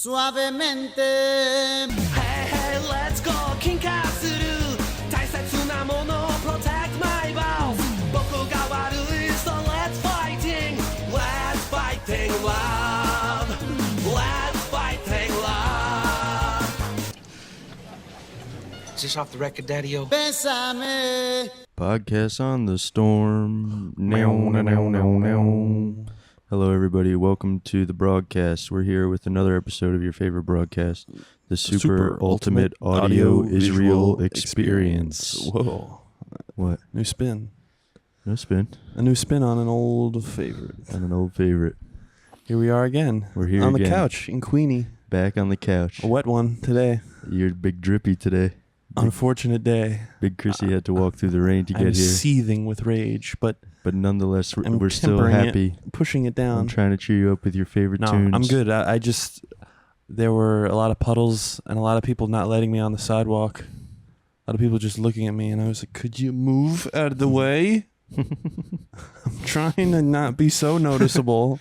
Suavemente. Hey, hey, let's go, 金化する大切なものを protect my vows 僕が悪い so let's fighting love let's fighting love Is this off the record, Daddy-O? Bésame. Podcast on the storm. Hello, everybody. Welcome to the broadcast. We're here with another episode of your favorite broadcast, the Super Ultimate Audio Israel Experience. Whoa. What? New spin. No spin. A new spin on an old favorite. On an old favorite. Here we are again. We're here on again. the couch in Queenie. Back on the couch. A wet one today. You're big drippy today. Unfortunate day. Big Chrissy had to walk through the rain to get I'm here. seething with rage, but Nonetheless, I'm we're still tempering it, happy. pushing it I'm down. trying to cheer you up with your favorite No, tunes. I'm good. I just, there were a lot of puddles and a lot of people not letting me on the sidewalk. A lot of people just looking at me, and I was like, could you move out of the way? I'm trying to not be so noticeable.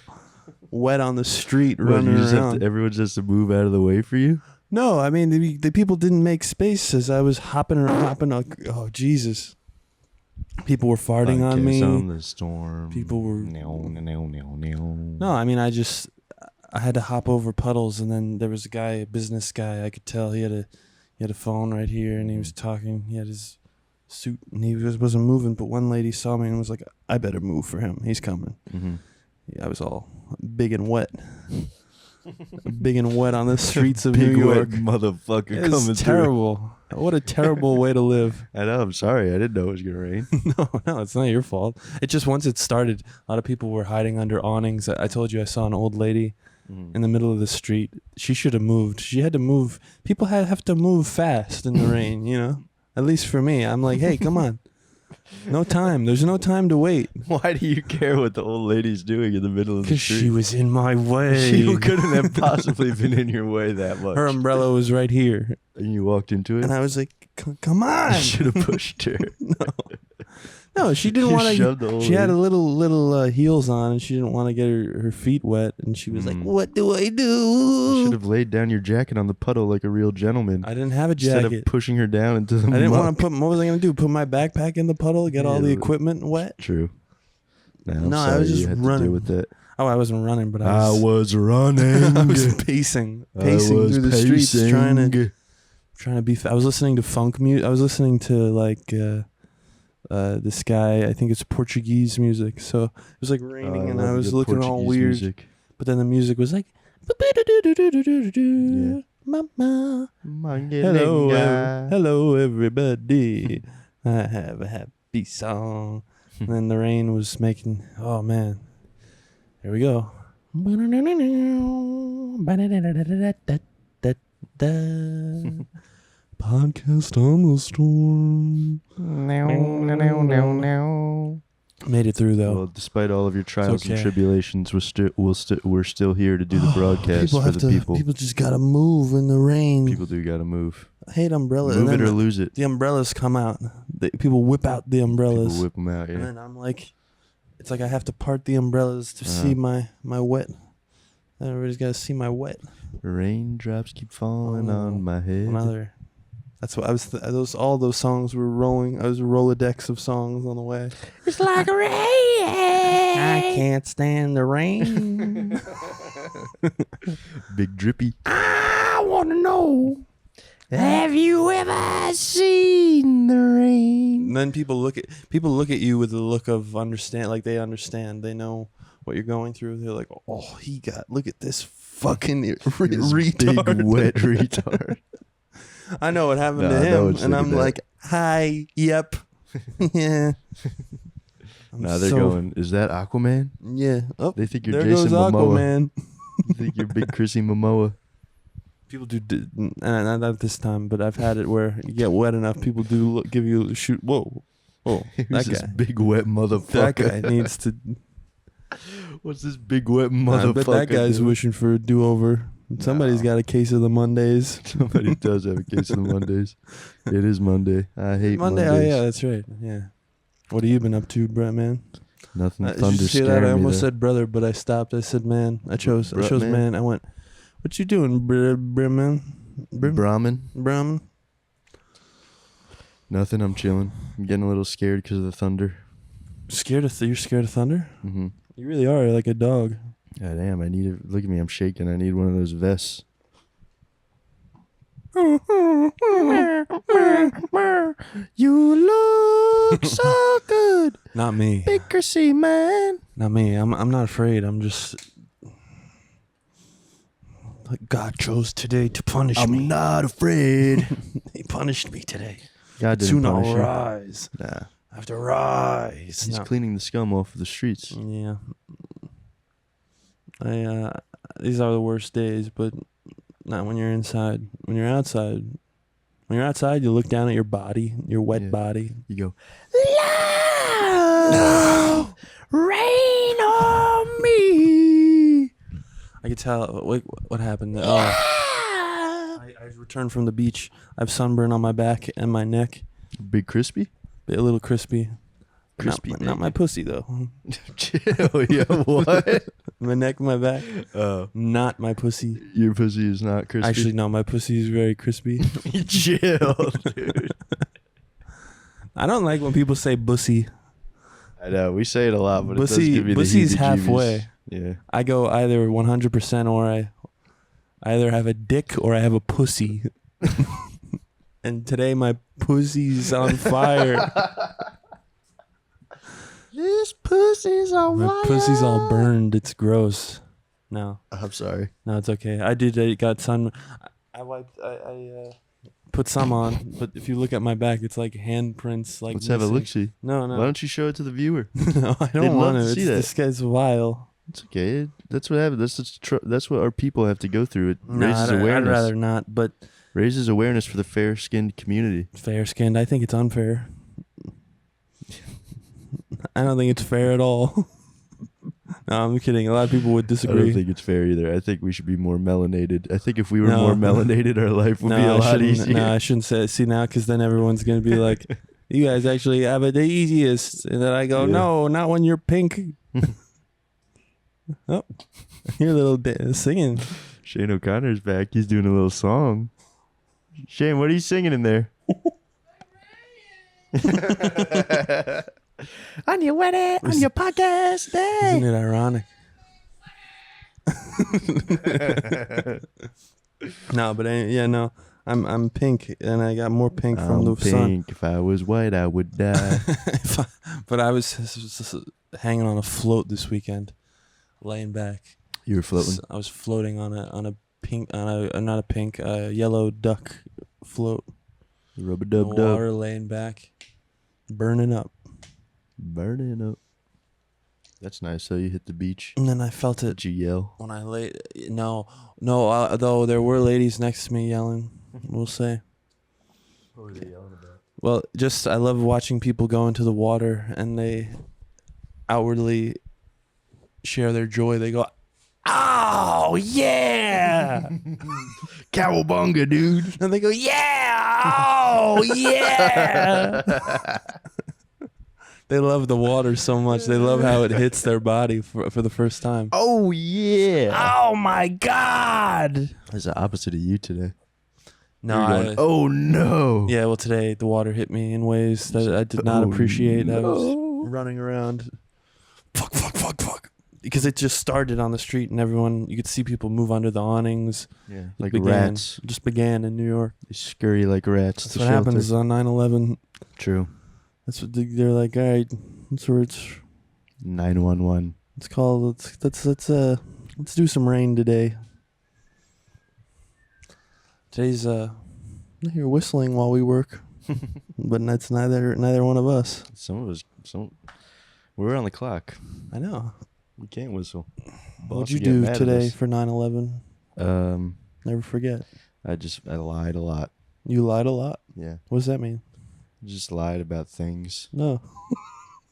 Wet on the street, What, running you just around. have to, everyone just has to move out of the way for you? No, I mean, the people didn't make space as I was hopping. Oh, Jesus. People were farting on me. On the storm. People were... No. No, I mean, I had to hop over puddles, and then there was a business guy, I could tell he had a phone right here, and he was talking. He had his suit, and he wasn't moving, but one lady saw me and was like, I better move for him. He's coming. Mm-hmm. Yeah, I was all big and wet. Big and wet on the streets of Big New York. wet motherfucker It's coming terrible. What a terrible way to live. through. I know. I'm sorry. I didn't know it was gonna rain. No, it's not your fault. It just, once it started, a lot of people were hiding under awnings. I told you I saw an old lady in the middle of the street. She should have moved. She had to move. People have to move fast in the rain, you know? At least for me. I'm like, hey, come on. No time. There's no time to wait. Why do you care what the old lady's doing in the middle of the Because street? she was in my way. She couldn't have possibly been in your way that much. Her umbrella was right here. And you walked into it. And I was like, come on. You should have pushed her. No, she didn't You want shoved the to. old She had lady. a little heels on, and she didn't want to get her feet wet. And she was like, "What do I You do?" should have laid down your jacket on the puddle like a real gentleman. I didn't have a Instead jacket. of pushing her down into the I didn't muck. want to put. What was I going to do? Put my backpack in the puddle, get all the Yeah. equipment wet? True. I'm No, I sorry was just you had running. to deal with that. Oh, I wasn't running, but I was running. I was pacing I was through the streets, pacing. trying to be. I was listening to funk music. I was listening to like this guy. I think it's Portuguese music. So it was like raining, and I love was the looking all Portuguese weird. music. But then the music was like, Mama. Hello, everybody. I have a happy song. And then the rain was making. Oh man, here we go. Podcast on the storm. Made it through though. Well, despite all of your trials and okay. tribulations, we're still here to do the broadcast People for have the to. people. People just gotta move in the rain. People do gotta move. I hate umbrellas. Move And it then or lose it. the umbrellas come out. People whip out the umbrellas. People whip them out. And Yeah. then I'm like, it's like I have to part the umbrellas to see my wet. Everybody's got to see my wet. Raindrops keep falling on my head. Another. That's what I was. All those songs were rolling. I was a Rolodex of songs on the way. it's like rain I can't stand the rain. Big drippy. I want to know, have you ever seen the rain? And then people look at you with a look of understand, like they understand. They know what you're going through. They're like, oh, look at this fucking This retard. big wet retard. I know what happened No, to I know him, what and I'm you're like, hi, yep, yeah. Now they're going, is that Aquaman? Yeah. Oh, They think you're there Jason goes Momoa. Aquaman. They think you're Big Chrissy Momoa. People do, not this time, but I've had it where you get wet enough. People do give you a shoot. Whoa, that Who's this guy. big wet motherfucker? That guy needs to. What's this big wet I motherfucker? bet that guy's doing? wishing for a do-over. Somebody's got a case of the Mondays. Somebody does have a case of the Mondays. It is Monday. I hate Monday. Mondays. Oh yeah, that's right. Yeah. What have you been up to, Brett? Man. Nothing Did thunder you see that? scaring I me almost there. said brother, but I stopped. I said man. I chose Brett, man. I went. What you doing, Brahman? Brahmin. Nothing. I'm chilling. I'm getting a little scared because of the thunder. You're scared of thunder? Mm-hmm. You really are like a dog. God damn, I need it. Look at me, I'm shaking. I need one of those vests. You look so good. Not me. Secrecy, man. Not me. I'm not afraid. I'm just like God chose today to punish me. I'm not afraid. He punished me today. God didn't Soon punish I'll you. rise. Nah. I have to rise. He's No. cleaning the scum off of the streets. Yeah. These are the worst days, but not when you're inside. When you're outside, you look down at your body, your wet Yeah. body. You go, No! rain on me. I could tell. What happened? Oh, I returned from the beach. I have sunburn on my back and my neck. Big crispy? A little crispy. Crispy Not my pussy though. Chill, yeah, what? My neck, my back. Oh. Not my pussy. Your pussy is not crispy? Actually, no, my pussy is very crispy. Chill, dude. I don't like when people say bussy. I know, we say it a lot, but Bussy- it does give you the bussy's heebie-jeebies. halfway. Yeah. I go either 100% or I either have a dick or I have a pussy. And today my pussy's on fire. This pussy's on My pussy's all burned. It's gross. No, I'm sorry. no, it's okay. I got sun. I wiped. I put some on, but if you look at my back, it's like handprints. Like Let's have a missing. look-see. No, no, Why don't you show it to the viewer? no. I They'd don't love want to to. see that. This guy's vile. It's okay. That's what happens. That's what our people have to go through. It No, raises I'd awareness. rather not. But Raises awareness for the fair-skinned community. fair skinned. I think it's unfair. I don't think it's fair at all. No, I'm kidding. A lot of people would I disagree. don't think it's fair either. I think we should be more melanated. I think if we were No. more melanated, our life would be a I lot shouldn't- easier. No, I shouldn't say. See now, because then everyone's gonna be like, "You guys actually have it the easiest," and then I go, Yeah. "No, not when you're pink." Oh, you're a little singing. Shane O'Connor's back. He's doing a little song. Shane, what are you singing in there? On your wedding, on your podcast day. Isn't it ironic? No, but no, I'm pink, and I got more pink from the sun. pink. If I was white, I would die. But I was just hanging on a float this weekend, laying back. You were floating. I was floating on a pink, not a pink, yellow duck float. Rubber In the dub dub. water, laying back, burning up. Burning up. That's nice. So you hit the beach. And then I felt it Did you yell? when I lay. No, though there were ladies next to me yelling. We'll say. What were they yelling about? Well, just I love watching people go into the water and they outwardly share their joy. They go, "Oh yeah!" Cowabunga, dude. And they go, "Yeah! Oh yeah!" They love the water so much. They love how it hits their body for the first time. Oh, yeah. Oh my god! That's the opposite of you today. No, You're going, oh, no. yeah. Well, today the water hit me in ways that I did not Oh, appreciate. I no. was running around, fuck, because it just started on the street and everyone. You could see people move under the awnings. Yeah, It like began- rats. Just began in New York. They scurry like rats. That's to what shelter. happens on 9/11. True. That's what they're like. All right, that's where it's 911. It's called. Let's do some rain today. Today's I hear whistling while we work, but that's neither one of us. We're on the clock. I know. We can't whistle. What'd Boss you would get do mad at today us. for 9/11? Never forget. I lied a lot. You lied a lot. Yeah. What does that mean? Just lied about things. No.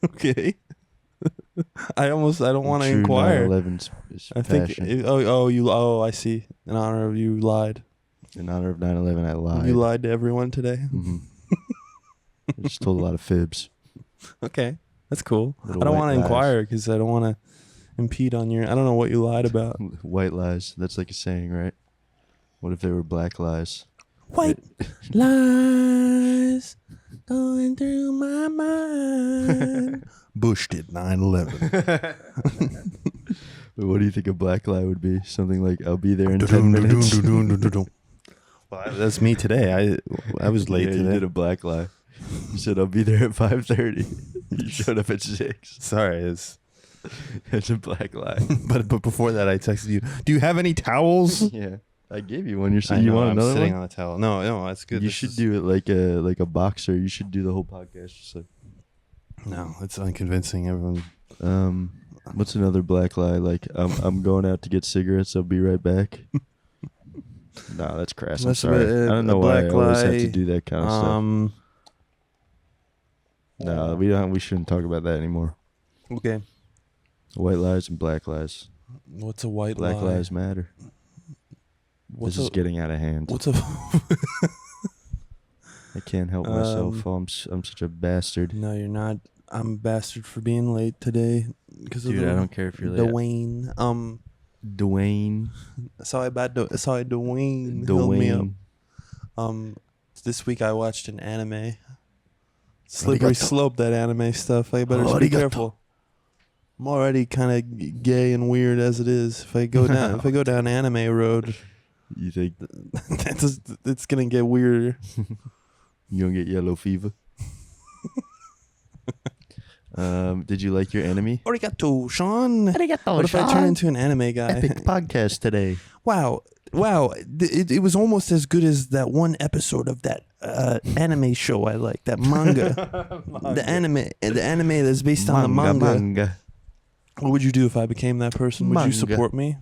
Okay. I don't want to True inquire. 9/11 I think. fashion. I see. In honor of you lied. In honor of 9/11, I lied. You lied to everyone today. Mhm. I just told a lot of fibs. Okay, that's cool. Little I don't white want to lies. inquire because I don't want to impede on your. I don't know what you lied about. White lies. That's like a saying, right? What if they were black lies? White lies going through my mind. Bush did 9/11. What do you think a black lie would be? Something like, I'll be there in 10 minutes. Well, that's me today. I was late Yeah, today. you did a black lie. You said, I'll be there at 5:30. You showed up at 6. Sorry, it's It's a black lie. but before that I texted you. Do you have any towels? Yeah. I gave you one. You're I saying you know, want I'm another sitting one? on a towel. No, that's good. You This should is- do it like a boxer. You should do the whole podcast just like. No, it's unconvincing. Everyone. What's another black lie? Like, I'm going out to get cigarettes. I'll be right back. No, that's crass. I'm That's sorry. a- I don't a know why I black always have lie, to do that kind of stuff. No, we don't. We shouldn't talk about that anymore. Okay. White lies and black lies. What's a white Black lie? lives matter. What's This is a getting out of hand. what's a I can't help myself. I'm such a bastard. No, you're not. I'm a bastard for being late today because Dude, of the, I don't care if you're late. Dwayne. Dwayne. Sorry, Dwayne. Held me up. Dwayne. This week I watched an anime. Slippery Arigato. slope, that anime stuff. I better just be Arigato. careful. I'm already kind of gay and weird as it is. If I go down anime road, You think it's gonna get weirder. you gonna get yellow fever? Did you like your enemy? Arigato, Sean. What if I turn into an anime guy? Epic podcast today. Wow. It was almost as good as that one episode of that anime show I like, that manga. The anime that's based on the manga. What would you do if I became that person? Would you Manga. support me?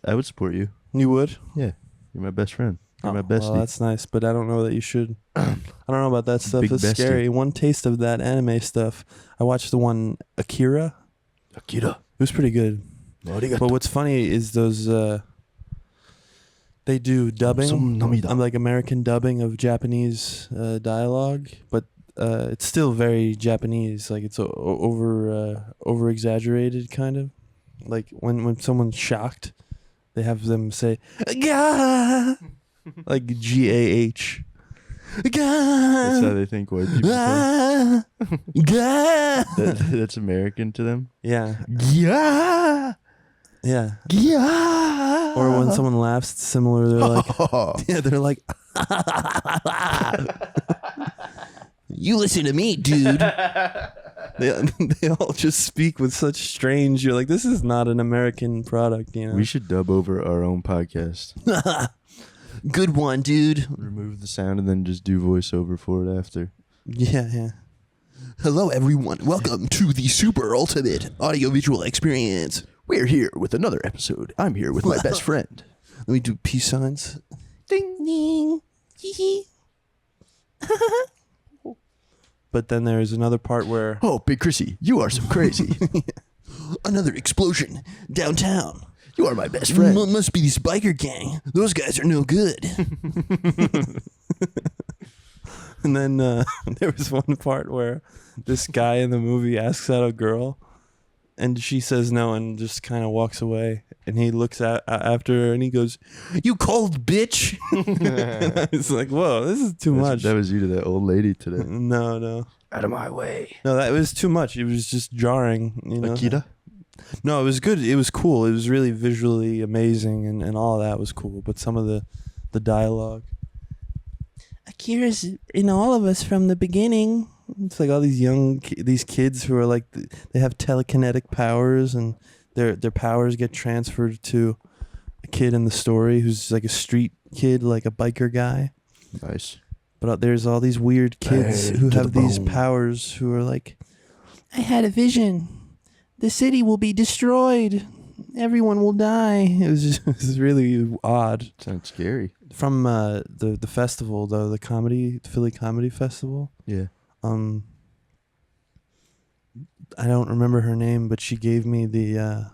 I would support you. You would? Yeah, you're my best friend. You're my Well, bestie. that's nice, but I don't know that you should. I don't know about that stuff. Big It's bestie. scary. One taste of that anime stuff. I watched the one Akira. Akira. It was pretty good. But what's funny is those they do dubbing. I'm like American dubbing of Japanese dialogue, but it's still very Japanese. Like it's over exaggerated, kind of. Like when someone's shocked, they have them say "Gah," like GAH. That's how they think white people think. That's American to them. Yeah, Yeah. yeah. Yeah. Or when someone laughs, it's similar. They're like, yeah, they're like, you listen to me, dude. They all just speak with such strange. You're like, this is not an American product, you know. We should dub over our own podcast. Good one, dude. Remove the sound and then just do voiceover for it after. Yeah. Hello, everyone. Welcome to the super ultimate audiovisual experience. We're here with another episode. I'm here with my best friend. Let me do peace signs. Ding ding. Hee But then there's another part where Oh, Big Chrissy, you are so crazy. another explosion downtown. You are my best friend. Must be this biker gang. Those guys are no good. And then there was one part where this guy in the movie asks out a girl, and she says no and just kind of walks away. And he looks after her and he goes, "You cold bitch." And I was like, whoa, this is too much. That was you to that old lady today. No. Out of my way. No, that was too much. It was just jarring. You know? Akira? No, it was good. It was cool. It was really visually amazing, and all of that was cool. But some of the dialogue. Akira's in all of us from the beginning. It's like all these these kids who are like they have telekinetic powers, and their powers get transferred to a kid in the story who's like a street kid, like a biker guy. Nice. But there's all these weird kids Hey, who to have the these bone. powers who are like, I had a vision. The city will be destroyed. Everyone will die. It was really odd. Sounds scary. From the festival, though, the Philly Comedy Festival. Yeah. I don't remember her name, but she gave me the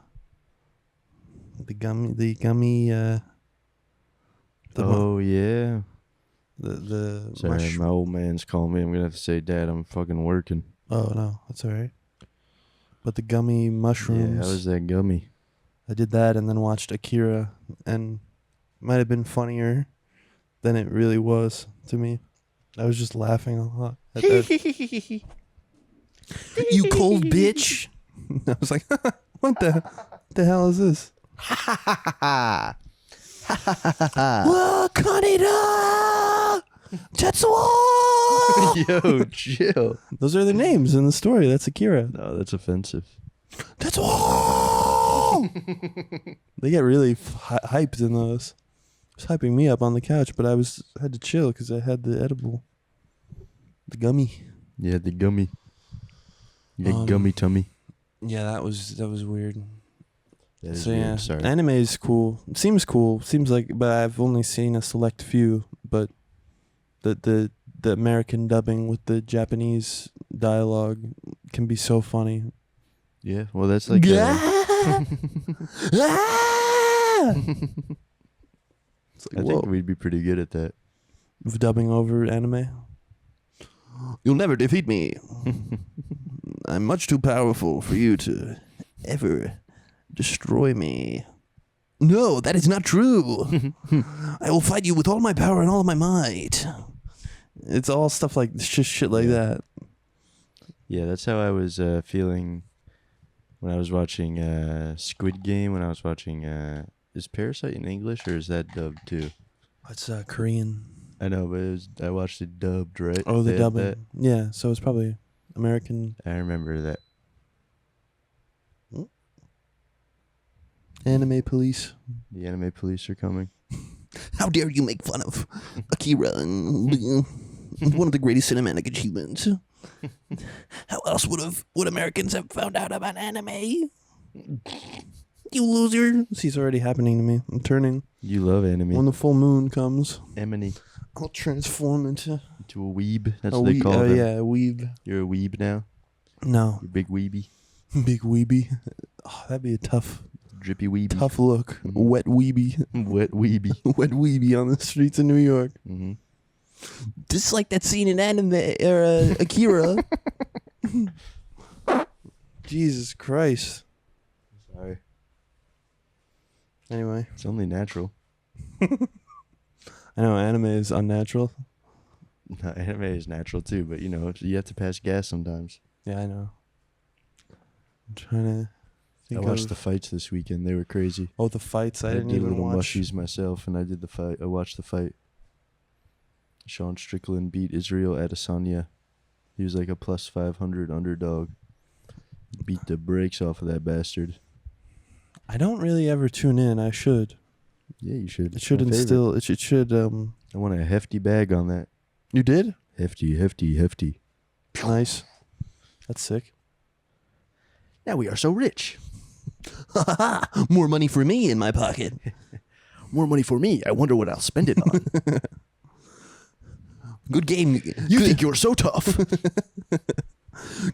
gummy. Yeah. The Sorry, mushroom. my old man's calling me. I'm gonna have to say, Dad, I'm fucking working. Oh no, that's all right. But the gummy mushrooms. Yeah, how was that gummy? I did that and then watched Akira, and Might have been funnier than it really was to me. I was just laughing a lot at that. You cold bitch. I was like, what the hell is this? Whoa, Kaneda! Tetsuo! Yo, chill. Those are the names in the story. That's Akira. No, that's offensive. Tetsuo! They get really hyped in those. It was hyping me up on the couch, but I had to chill because I had the edible. The gummy. Yeah, the gummy. Yeah, gummy tummy. Yeah, that was weird. That is So weird. yeah, Sorry. anime is cool. It seems cool. Seems like, but I've only seen a select few. But the American dubbing with the Japanese dialogue can be so funny. Yeah, well, that's like. It's I like, think whoa. we'd be pretty good at that. Of dubbing over anime. You'll never defeat me. I'm much too powerful for you to ever destroy me. No, that is not true. I will fight you with all my power and all of my might. It's all stuff like just shit like that. Yeah, that's how I was feeling when I was watching Squid Game. When I was watching, is Parasite in English or is that dubbed too? It's Korean. I know, but I watched it dubbed, right? Oh, the They had dubbing. that. Yeah, so it's probably American. I remember that. Anime police. The anime police are coming. How dare you make fun of Akira, one of the greatest cinematic achievements? How else would Americans have found out about anime? You loser. See, it's already happening to me. I'm turning. You love anime. When the full moon comes, Emily. I'll transform into To a weeb. That's a what they call them. yeah, a weeb. You're a weeb now. No, You're a big weeby. big weeby. Oh, that'd be a tough Drippy weeby. look. Mhm. Wet weeby. Wet weeby. Wet weeby on the streets of New York. Mm-hmm. Just like that scene in anime or Akira. Jesus Christ. Sorry. Anyway, It's only natural. I know anime is unnatural. No, anime is natural too, but you have to pass gas sometimes. Yeah, I know. I'm trying to think I watched of the fights this weekend. They were crazy. the fights. I didn't did even little watch. mushies myself, and I did the fight. I watched the fight. Sean Strickland beat Israel Adesanya. He was like a plus 500 underdog. Beat the brakes off of that bastard. I don't really ever tune in. I should. Yeah, you should. It It's should my favorite. instill. It should. I want a hefty bag on that. You did? Hefty, hefty, hefty. Nice. That's sick. Now we are so rich. More money for me in my pocket. More money for me. I wonder what I'll spend it on. Good game. You think you're so tough.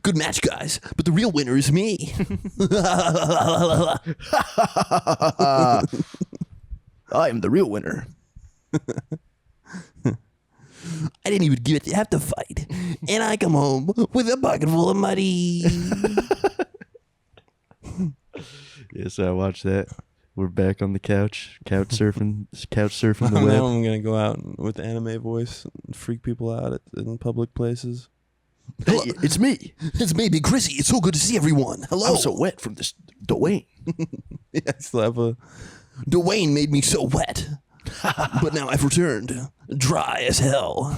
Good match, guys. But the real winner is me. I am the real winner. I didn't even get to have to fight. And I come home with a pocket full of money. Yeah, so I watched that. We're back on the couch surfing the Now web. I'm going to go out with anime voice and freak people out in public places. Hey, it's me. It's maybe Chrissy. It's so good to see everyone. Hello. I'm so wet from this Dwayne. Yeah, I still have a... Dwayne made me so wet. But now I've returned. Dry as hell.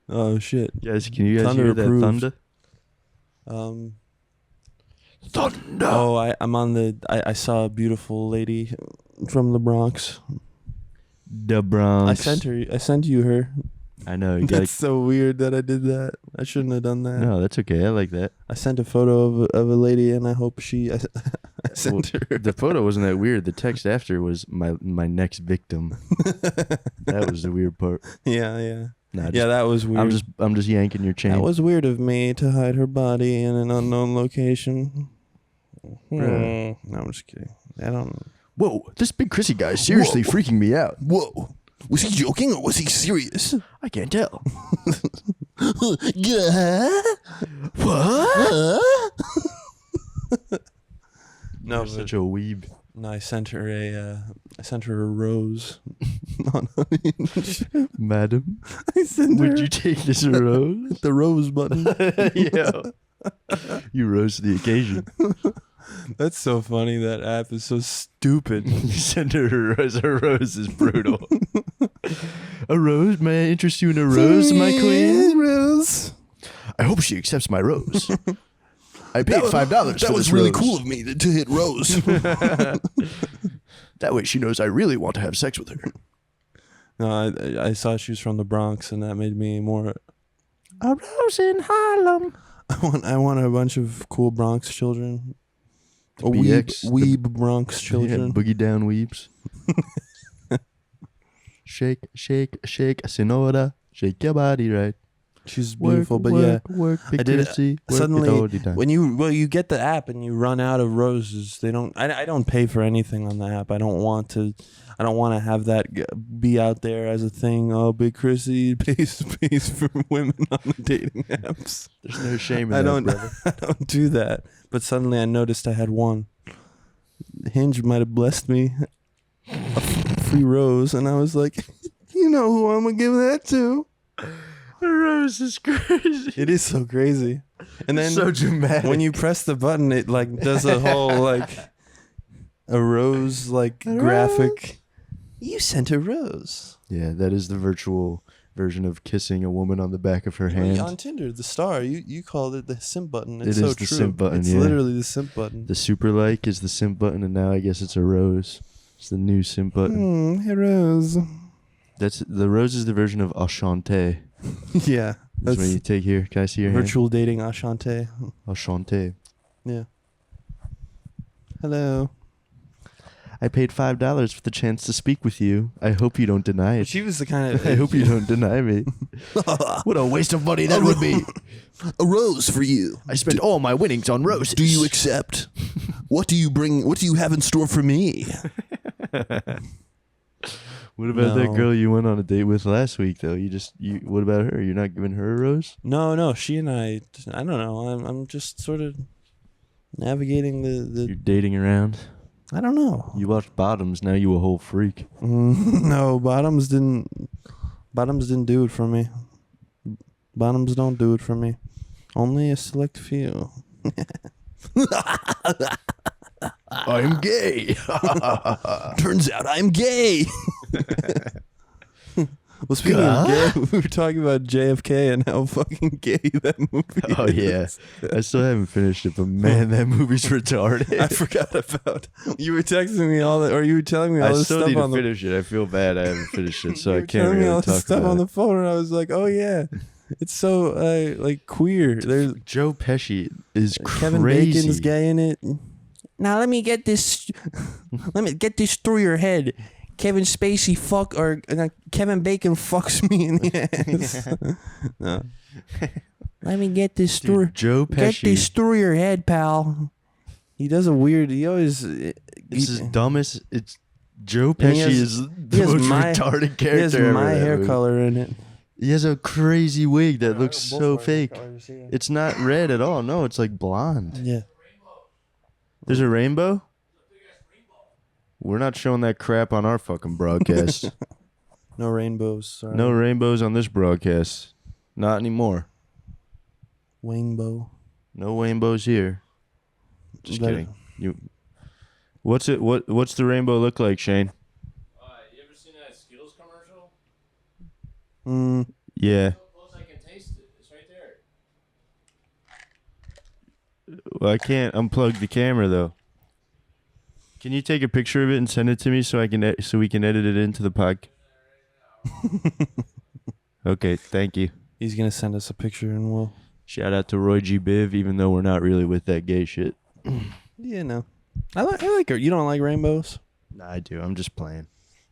Oh, shit. Guys, can you guys Thunder hear that approved. thunder? Thunder. Oh, I'm on the... I saw a beautiful lady from the Bronx. The Bronx. I sent you her. I know. You gotta, That's so weird that I did that. I shouldn't have done that. no, that's okay. I like that. I sent a photo of a lady, and I hope I sent her. The photo wasn't that weird. The text after was my next victim. That was the weird part. Yeah. Nah, Yeah, that was weird. I'm just yanking your chain. That was weird of me to hide her body in an unknown location. Bruh. No, I'm just kidding. I don't. Whoa, this big Chrissy guy is seriously Whoa. freaking me out. Whoa. Was he joking or was he serious? I can't tell. Yeah. What? No, You're such a weeb. no, I sent her a rose. Madam, I sent would you take this rose? the rose button? Yeah. You rose to the occasion. That's so funny. That app is so stupid. You send her a rose. A rose is brutal. A rose? May I interest you in a rose, my queen? Rose. I hope she accepts my rose. I paid $5 for this rose. of me to hit rose. That way she knows I really want to have sex with her. No, I saw she was from the Bronx, and that made me more. A rose in Harlem. I want a bunch of cool Bronx children. A BX, weeb Bronx children. Yeah, boogie down weeps. Shake, shake, shake, senora. Shake your body right. She's beautiful, but yeah, work, I did it. Chrissy, work Suddenly, it all the time. when you get the app and you run out of roses, they don't. I don't pay for anything on the app. I don't want to have that be out there as a thing. Oh, Big Chrissy pays for women on the dating apps. There's no shame in I that, don't. brother. I don't do that. But suddenly, I noticed I had one. Hinge might have blessed me a free rose, and I was like, you know who I'm gonna give that to. A rose is crazy. It is so crazy. And then so dramatic. when you press the button, it like does a whole like a rose like graphic. You sent a rose. Yeah, that is the virtual version of kissing a woman on the back of her hand. On Tinder, the star. You called it the simp button. It's It so is the true. simp button, It's yeah. literally the simp button. The super like is the simp button, and now I guess it's a rose. It's the new simp button. Hey rose. That's the rose is the version of Enchanté. Yeah, That's when you take here. Can I see your virtual dating Ashante. hand? Enchanté. Yeah. Hello. I paid $5 for the chance to speak with you. I hope you don't deny it. She was the kind of. I hope you don't deny me. What a waste of money that would be. A rose for you. I spent all my winnings on roses. Do you accept? What do you bring? What do you have in store for me? What about that No. girl you went on a date with last week, though? What about her? You're not giving her a rose? No. She and I don't know. I'm just sort of navigating You're the. dating around. I don't know. You watched Bottoms, now you a whole freak. No, Bottoms didn't do it for me. Bottoms don't do it for me. Only a select few. I'm gay. Turns out I'm gay. Well, speaking of gay, we were talking about JFK and how fucking gay that movie Oh, yeah. is. I still haven't finished it, but man, that movie's retarded. I forgot about. You were texting me all that, or you were telling me all I this still stuff need to on the. finish it. I feel bad I haven't finished it, so You I were can't telling me all really this talk stuff about on it. the phone, and I was like, oh yeah, it's so like queer. There's Joe Pesci is Kevin crazy. Bacon's gay in it. Now let me get this. Let me get this through your head. Kevin Spacey Kevin Bacon fucks me in the ass. No. Let me get this through. Dude, Joe Get Pesci. this through your head, pal. He does a weird. He always. This is dumbest. It's Joe And he Pesci has- is he the has most my- retarded He has character ever. my in that hair movie. color in it. He has a crazy wig that looks so fake. It's not red at all. No, it's like blonde. Yeah. There's a rainbow? We're not showing that crap on our fucking broadcast. No rainbows. Sorry. No rainbows on this broadcast. Not anymore. Rainbow. No rainbows here. Just That- kidding. What's the rainbow look like, Shane? You ever seen that Skittles commercial? Yeah. So close I can taste it. It's right there. Well, I can't unplug the camera though. Can you take a picture of it and send it to me so we can edit it into the podcast? Okay, thank you. He's gonna send us a picture, and we'll. Shout out to Roy G. Biv, even though we're not really with that gay shit. Yeah, no. I like her. You don't like rainbows? Nah, I do. I'm just playing.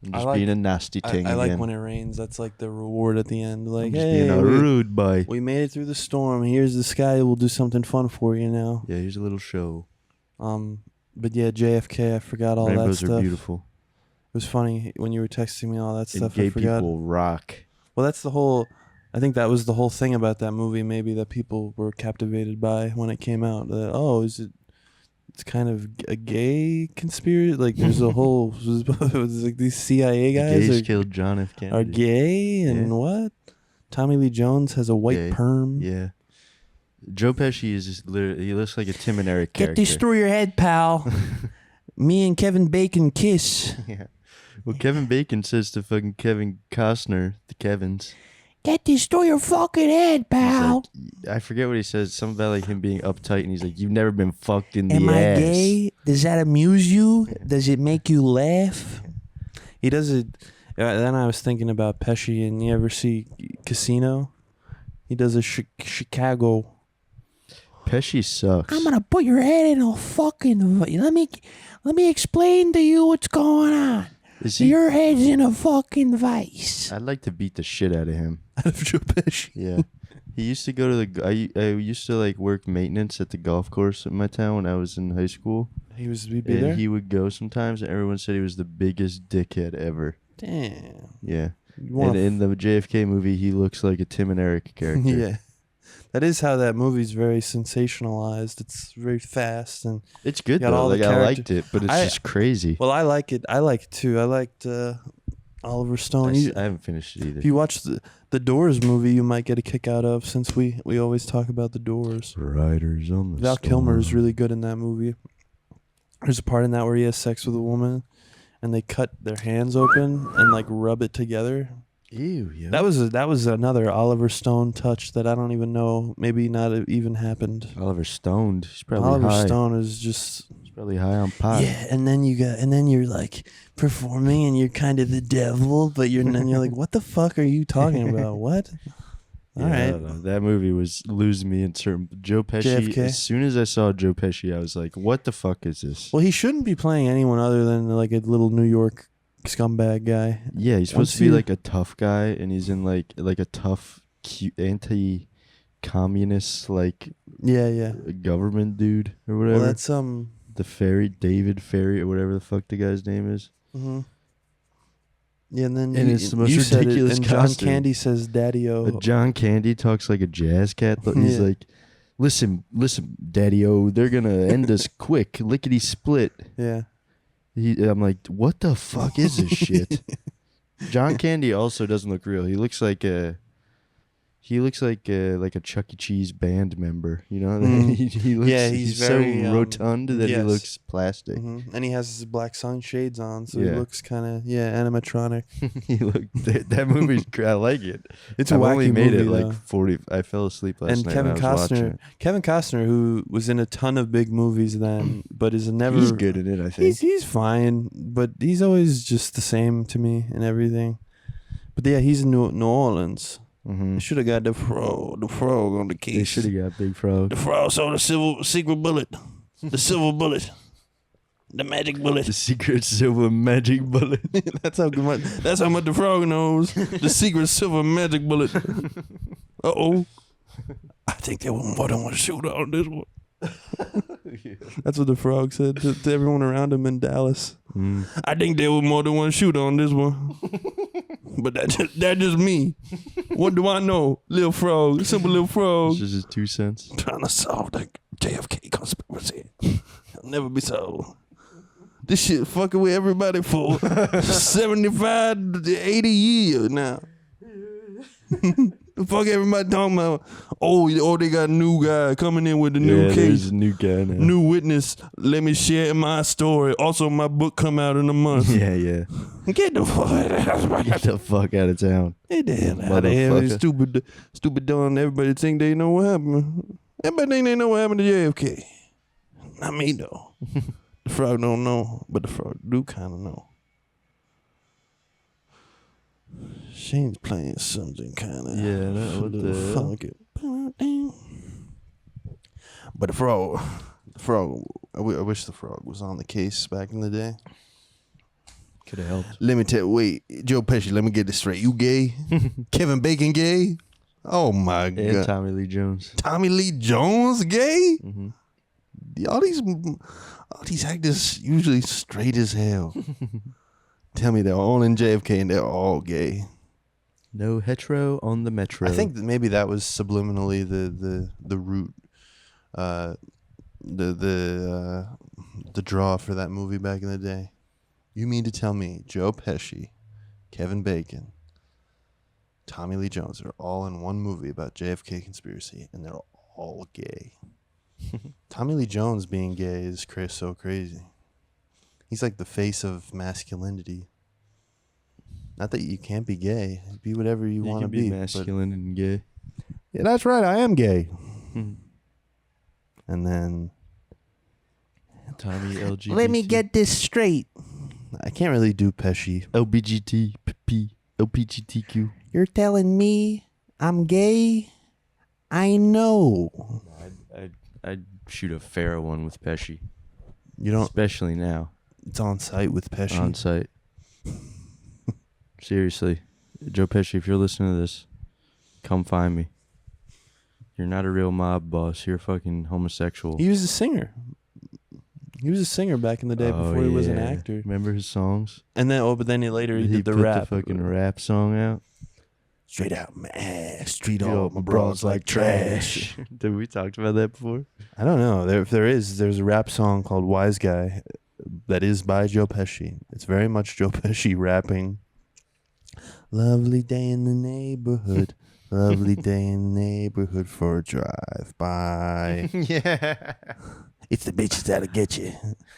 I'm I just like- being a nasty ting I again. like when it rains. That's like the reward at the end. Like, I'm just hey, being a rude boy. we made it through the storm. Here's the sky. We'll do something fun for you now. Yeah, here's a little show. But yeah, JFK. I forgot all Rainbows that are stuff. beautiful. It was funny when you were texting me all that And stuff. gay I forgot. people rock. Well, that's the whole. I think that was the whole thing about that movie. Maybe that people were captivated by when it came out. That it's kind of a gay conspiracy. Like there's a whole it was like these CIA The guys gays are, killed John F. Kennedy. are gay and Yeah. what? Tommy Lee Jones has a white Gay. perm. Yeah. Joe Pesci is just literally, he looks like a Tim and Eric Get character. this through your head, pal. Me and Kevin Bacon kiss. Yeah. Well, Kevin Bacon says to fucking Kevin Costner, the Kevins. Get this through your fucking head, He's pal. like, I forget what he says. Something about like him being uptight, and he's like, "You've never been fucked in Am the I ass." gay? Does that amuse you? Does it make you laugh? He does it. Then I was thinking about Pesci, and you ever see Casino? He does a Chicago. Pesci sucks. I'm gonna put your head in a fucking. Let me explain to you what's going on. Is he? Your head's in a fucking vice. I'd like to beat the shit out of him. Out of Joe Pesci. Yeah. He used to go to the. I used to like work maintenance at the golf course in my town when I was in high school. He'd be And there. he would go sometimes, and everyone said he was the biggest dickhead ever. Damn. Yeah. You And wanna in the JFK movie, he looks like a Tim and Eric character. yeah. That is how that movie's very sensationalized. It's very fast and It's good Got though. all the Like I liked character- it, but it's I- just crazy. well, I like it. I like it too. I liked Oliver I, Stone. I haven't finished it either. If you watch the Doors movie, you might get a kick out of, since we always talk about the Doors. Riders on the Val Kilmer is storm. really good in that movie. There's a part in that where he has sex with a woman, and they cut their hands open and like rub it together. Ew, yeah. That was another Oliver Stone touch that I don't even know. Maybe not even happened. Oliver Stoned. He's probably Oliver high. Stone is just He's probably high on pot. yeah, and then you're like performing, and you're kind of the devil, but you're like, what the fuck are you talking about? What? Yeah, All I right. don't know. That movie was losing me in certain. Joe Pesci. JFK? As soon as I saw Joe Pesci, I was like, "What the fuck is this?" Well, he shouldn't be pling anyone other than like a little New York scumbag guy. Yeah, he's supposed Once to be you- like a tough guy, and he's in like a tough, cute, anti-communist like Yeah. government dude or whatever. Well, that's the Ferry, David Ferry, or whatever the fuck the guy's name is. mhm. Yeah, and then And you, it's the most you said it, ridiculous and John costume. Candy says "Daddy-O." John Candy talks like a jazz cat, but he's Yeah. like, "Listen, Daddy-O, they're gonna end us quick, lickety split." Yeah. I'm like, what the fuck is this shit? John Candy also doesn't look real. He looks like a Chuck E. Cheese band member. You know, Mm. he looks. Yeah, he's very, so rotund that he yes. looks plastic. And he has his black sunshades on, so he Yeah. looks kind of animatronic. He looked. That movie's. I like it. It's a I've only wacky made it movie, like though. 40. I fell asleep last And night. Kevin when I was watching. Kevin Costner, who was in a ton of big movies then, but is never. He's good in it. I think. He's fine, but he's always just the same to me and everything. But yeah, he's in New Orleans. Mhm. They should have got the frog on the case. They should have got Big Frog. The frog saw the secret bullet, the silver bullet, the magic bullet. The secret silver magic bullet. That's how much. That's how much the frog knows. The secret silver magic bullet. Uh-oh. I think there was more than one shooter on this one. That's what the frog said to everyone around him in Dallas. Mm. I think there was more than one shooter on this one. But that's just me. What do I know? Little frog, simple little frog. It's just his 2 cents. Trying to solve the JFK conspiracy. It'll never be solved. This shit fucking with everybody for 75 to 80 years now. The fuck everybody talking about? Oh, they got a new guy coming in with a new There's case. a new guy now. New witness. Let me share my story. Also, my book come out in a month. Yeah. Get the fuck out of Get the fuck out of town. Get the hell out of here. Motherfucker. Stupid dumb. Everybody think they know what happened. Everybody think they know what happened to JFK. Not me, though. The frog don't know, but the frog do kind of know. Shane's playing something kind of. Yeah, what the hell? funky. But the frog, I wish the frog was on the case back in the day. Could have helped. Let me tell. Wait, Joe Pesci. Let me get this straight. You gay? Kevin Bacon gay? Oh my And god. Tommy Lee Jones. Tommy Lee Jones gay? Mm-hmm. All these actors usually straight as hell. Tell me they're all in JFK and they're all gay. No hetero on the metro. I think that maybe that was subliminally the root the draw for that movie back in the day. You mean to tell me Joe Pesci, Kevin Bacon, Tommy Lee Jones are all in one movie about JFK conspiracy, and they're all gay? Tommy Lee Jones being gay is so crazy. He's like the face of masculinity. Not that you can't be gay. Be whatever you want to be be. masculine and gay. Yeah, that's right. I am gay. And then Tommy LGBT. let me get this straight. I can't really do Pesci. LGBTQ. You're telling me I'm gay? I know. I'd shoot a fair one with Pesci, You don't. especially now It's on site with Pesci. on site. Seriously, Joe Pesci, if you're listening to this, come find me. You're not a real mob boss. You're a fucking homosexual. He was a singer. He was a singer back in the day before he was an yeah. actor. Remember his songs? And then, but then later he did the put rap. the fucking rap song out. Straight out my ass. Street Yo, all my bras like trash. Dude, we talked about that before. I don't know. There's a rap song called Wise Guy that is by Joe Pesci. It's very much Joe Pesci rapping. Lovely day in the neighborhood. Lovely day in the neighborhood for a drive by. Yeah. It's the bitches that'll get you.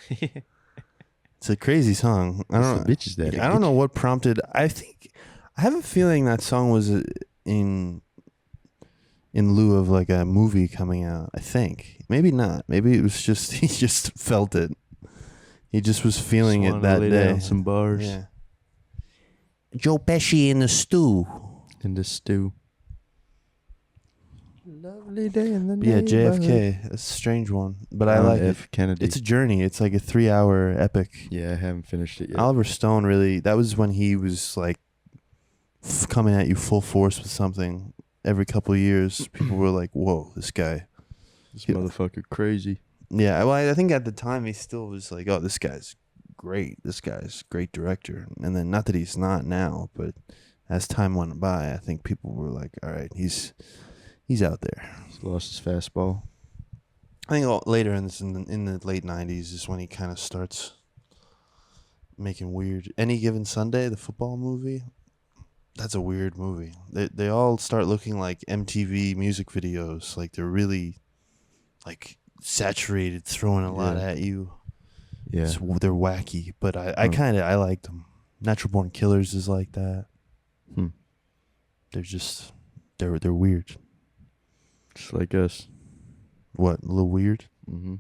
It's a crazy song. I don't know. Bitches that. I don't know what prompted. I have a feeling that song was in lieu of like a movie coming out. I think maybe not. Maybe it was just he just felt it. He just was feeling it that day. Some bars Yeah. Joe Pesci in the stew. in the stew. Lovely day in the Yeah, JFK. It's a strange one, but I like F. it. Kennedy. It's a journey. It's like a 3-hour epic. Yeah, I haven't finished it yet. Oliver Stone really. That was when he was like coming at you full force with something. Every couple of years, people were like, "Whoa, this guy." This motherfucker crazy. Yeah, well, I think at the time he still was like, "Oh, this guy's great. This guy's a great director." And then, not that he's not now, but as time went by, I think people were like, "All right, he's out there." He's lost his fastball. I think later in the late '90s is when he kind of starts making weird. Any Given Sunday, the football movie, that's a weird movie. They all start looking like MTV music videos. Like they're really like saturated, throwing a lot at you. Yeah. They're wacky, but I liked them. Natural Born Killers is like that. They're just they're weird. Just like us. What, a little weird? Mm-hmm.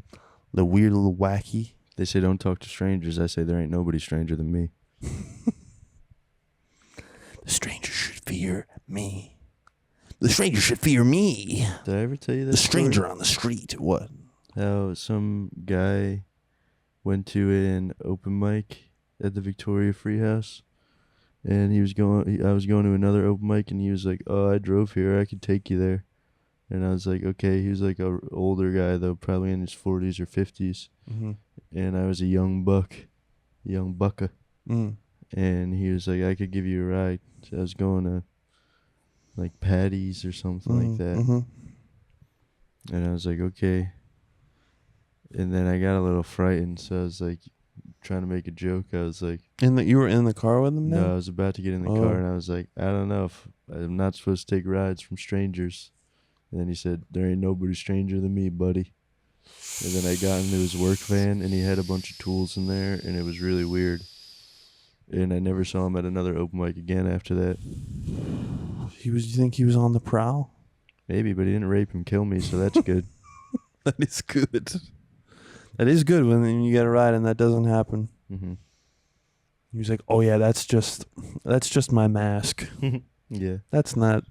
The weird, a little wacky. They say don't talk to strangers. I say there ain't nobody stranger than me. The stranger should fear me. The stranger should fear me. Did I ever tell you that? The stranger story? on the street. What? How some guy went to an open mic at the Victoria Free House, and I was going to another open mic, and he was like, "Oh, I drove here. I could take you there." And I was like, "Okay." He was like a older guy though, probably in his 40s or 50s, and I was a young bucka, and he was like, "I could give you a ride." So I was going to like Patty's or something like that, and I was like, "Okay." And then I got a little frightened, so I was like trying to make a joke. I was like, You were in the car with him now? no, I was about to get in the car, and I was like, I don't know if I'm not supposed to take rides from strangers. And then he said, there ain't nobody stranger than me, buddy. And then I got into his work van, and he had a bunch of tools in there, and it was really weird. And I never saw him at another open mic again after that. You think he was on the prowl? Maybe, but he didn't rape and kill me, so that's good. That is good. That is good when you get a ride and that doesn't happen. Mm-hmm. He was like, "Oh yeah, that's just my mask. Yeah. That's not.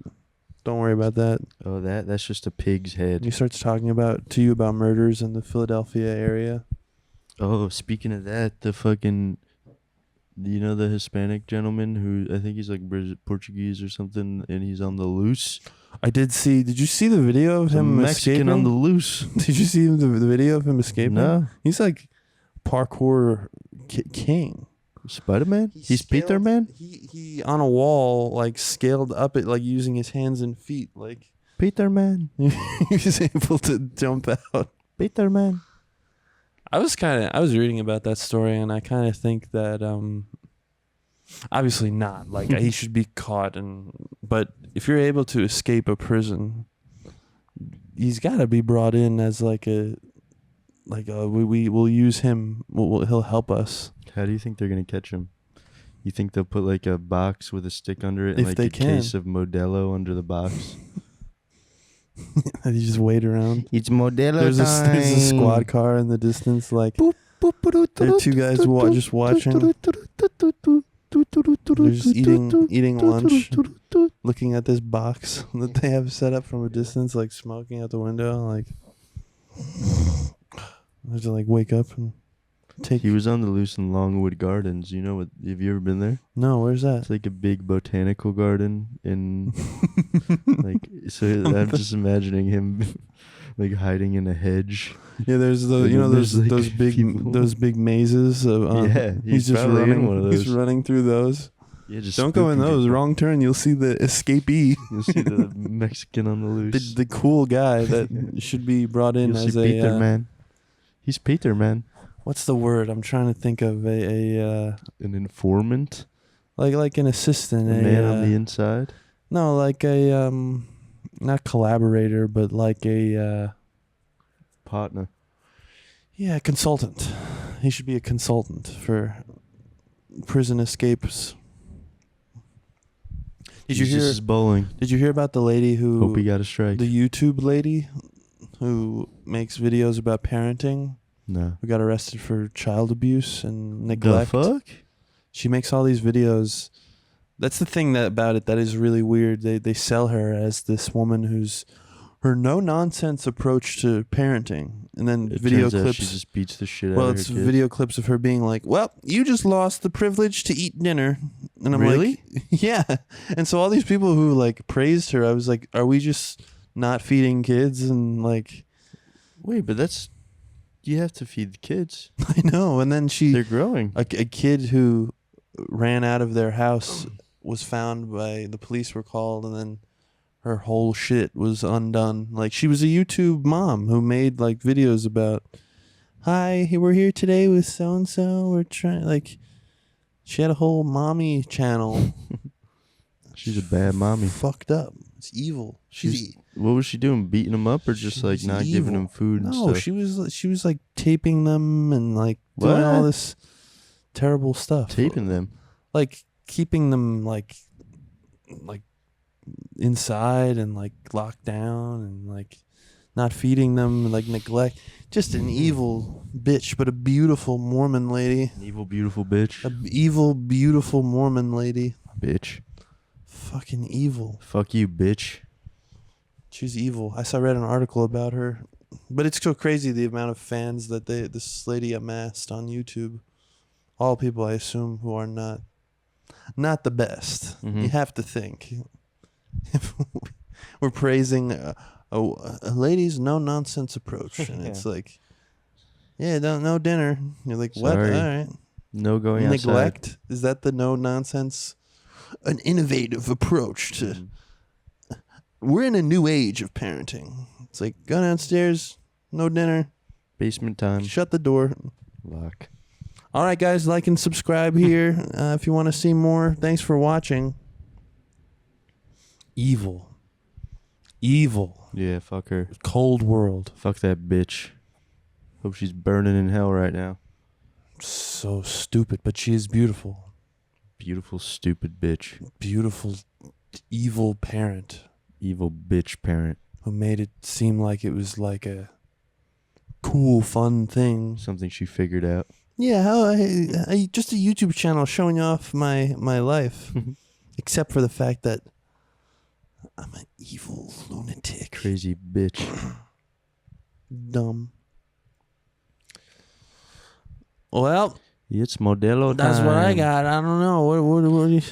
Don't worry about that." Oh, that's just a pig's head. And he starts talking to you about murders in the Philadelphia area. Oh, speaking of that, the Hispanic gentleman who I think he's like Portuguese or something, and he's on the loose. I did see. Did you see the video of him Mexican escaping? on the loose. Did you see the video of him escaping? No. He's like parkour king. Spider-Man? He's Peter Man? He on a wall like scaled up it like using his hands and feet like Peter Man. he was able to jump out. Peterman. I was reading about that story, and I kind of think that obviously not. Like he should be caught, but if you're able to escape a prison, he's got to be brought in as we will use him. He'll help us. How do you think they're gonna catch him? You think they'll put like a box with a stick under it and If like they a can. case of Modelo under the box? You just wait around. It's Modelo There's a squad car in the distance. Like there are two guys just watching. They're just eating lunch, looking at this box that they have set up from a distance, like smoking out the window. Like they have to like wake up and take. He was on the loose in Longwood Gardens. You know what? Have you ever been there? No, where's that? It's like a big botanical garden in like. So I'm just imagining him like hiding in a hedge. Yeah, there's the And you know then there's, like, those big mazes. Of, Yeah, he's just probably in running. one of He's those. running through those. Yeah, just Don't go in spooking those. people. Wrong turn. You'll see the escapee. You'll see the Mexican on the loose. the cool guy that should be brought in You'll as see a Peter Man. He's Peter Man. what's the word? I'm trying to think of An informant. like an assistant, A a man on the inside. no, like a not collaborator, but like a Partner. yeah, consultant. He should be a consultant for prison escapes. Did you He's just hear? as bowling. Did you hear about the lady who Hope he got a strike. the YouTube lady who makes videos about parenting, No. who got arrested for child abuse and The neglect? fuck? She makes all these videos. That's the thing about it that is really weird. They sell her as this woman who's her no nonsense approach to parenting, and then It video turns out clips. she just beats the shit out Well, of her it's kid. video clips of her being like, "Well, you just lost the privilege to eat dinner," and I'm Really? like, "Yeah." And so all these people who like praised her, I was like, "Are we just not feeding kids?" And like, Wait, but that's... You have to feed the kids. I know. And then They're growing. a kid who ran out of their house was found by the police were called, and then her whole shit was undone. Like she was a YouTube mom who made like videos about, "Hi, we're here today with so and so. We're trying like." She had a whole mommy channel. She's a bad mommy. Fucked up. It's evil. What was she doing? Beating him up or just like She's not giving evil. him food and No, stuff? she was like taping them and like doing all What? this terrible stuff. Taping them. Like keeping them like inside and like locked down and like not feeding them, like neglect. Just an evil bitch, but a beautiful Mormon lady. An evil, beautiful bitch. Evil, beautiful Mormon lady. Bitch. Fucking evil. Fuck you, bitch. She's evil. I read an article about her, but it's so crazy the amount of fans that this lady amassed on YouTube. All people, I assume, who are not the best. Mhm. You have to think. If we're praising a lady's no nonsense approach, and it's like, yeah, no dinner. You're like, what? Sorry. All right. No going outside. Neglect? Is that the no nonsense? An innovative approach to. Mm-hmm. We're in a new age of parenting. It's like, go downstairs, no dinner, Basement time. shut the door. Lock. All right, guys, like and subscribe here if you want to see more. Thanks for watching. Evil. Yeah, fuck her. Cold world. Fuck that bitch. Hope she's burning in hell right now. So stupid, but she is beautiful. Beautiful, stupid bitch. Beautiful, evil parent Evil bitch parent. who made it seem like it was like a cool, fun thing. Something she figured out. Yeah, how I just a YouTube channel showing off my life, except for the fact that I'm an evil lunatic, Crazy bitch. dumb. Well, It's Modelo time. that's what I got. I don't know what do you...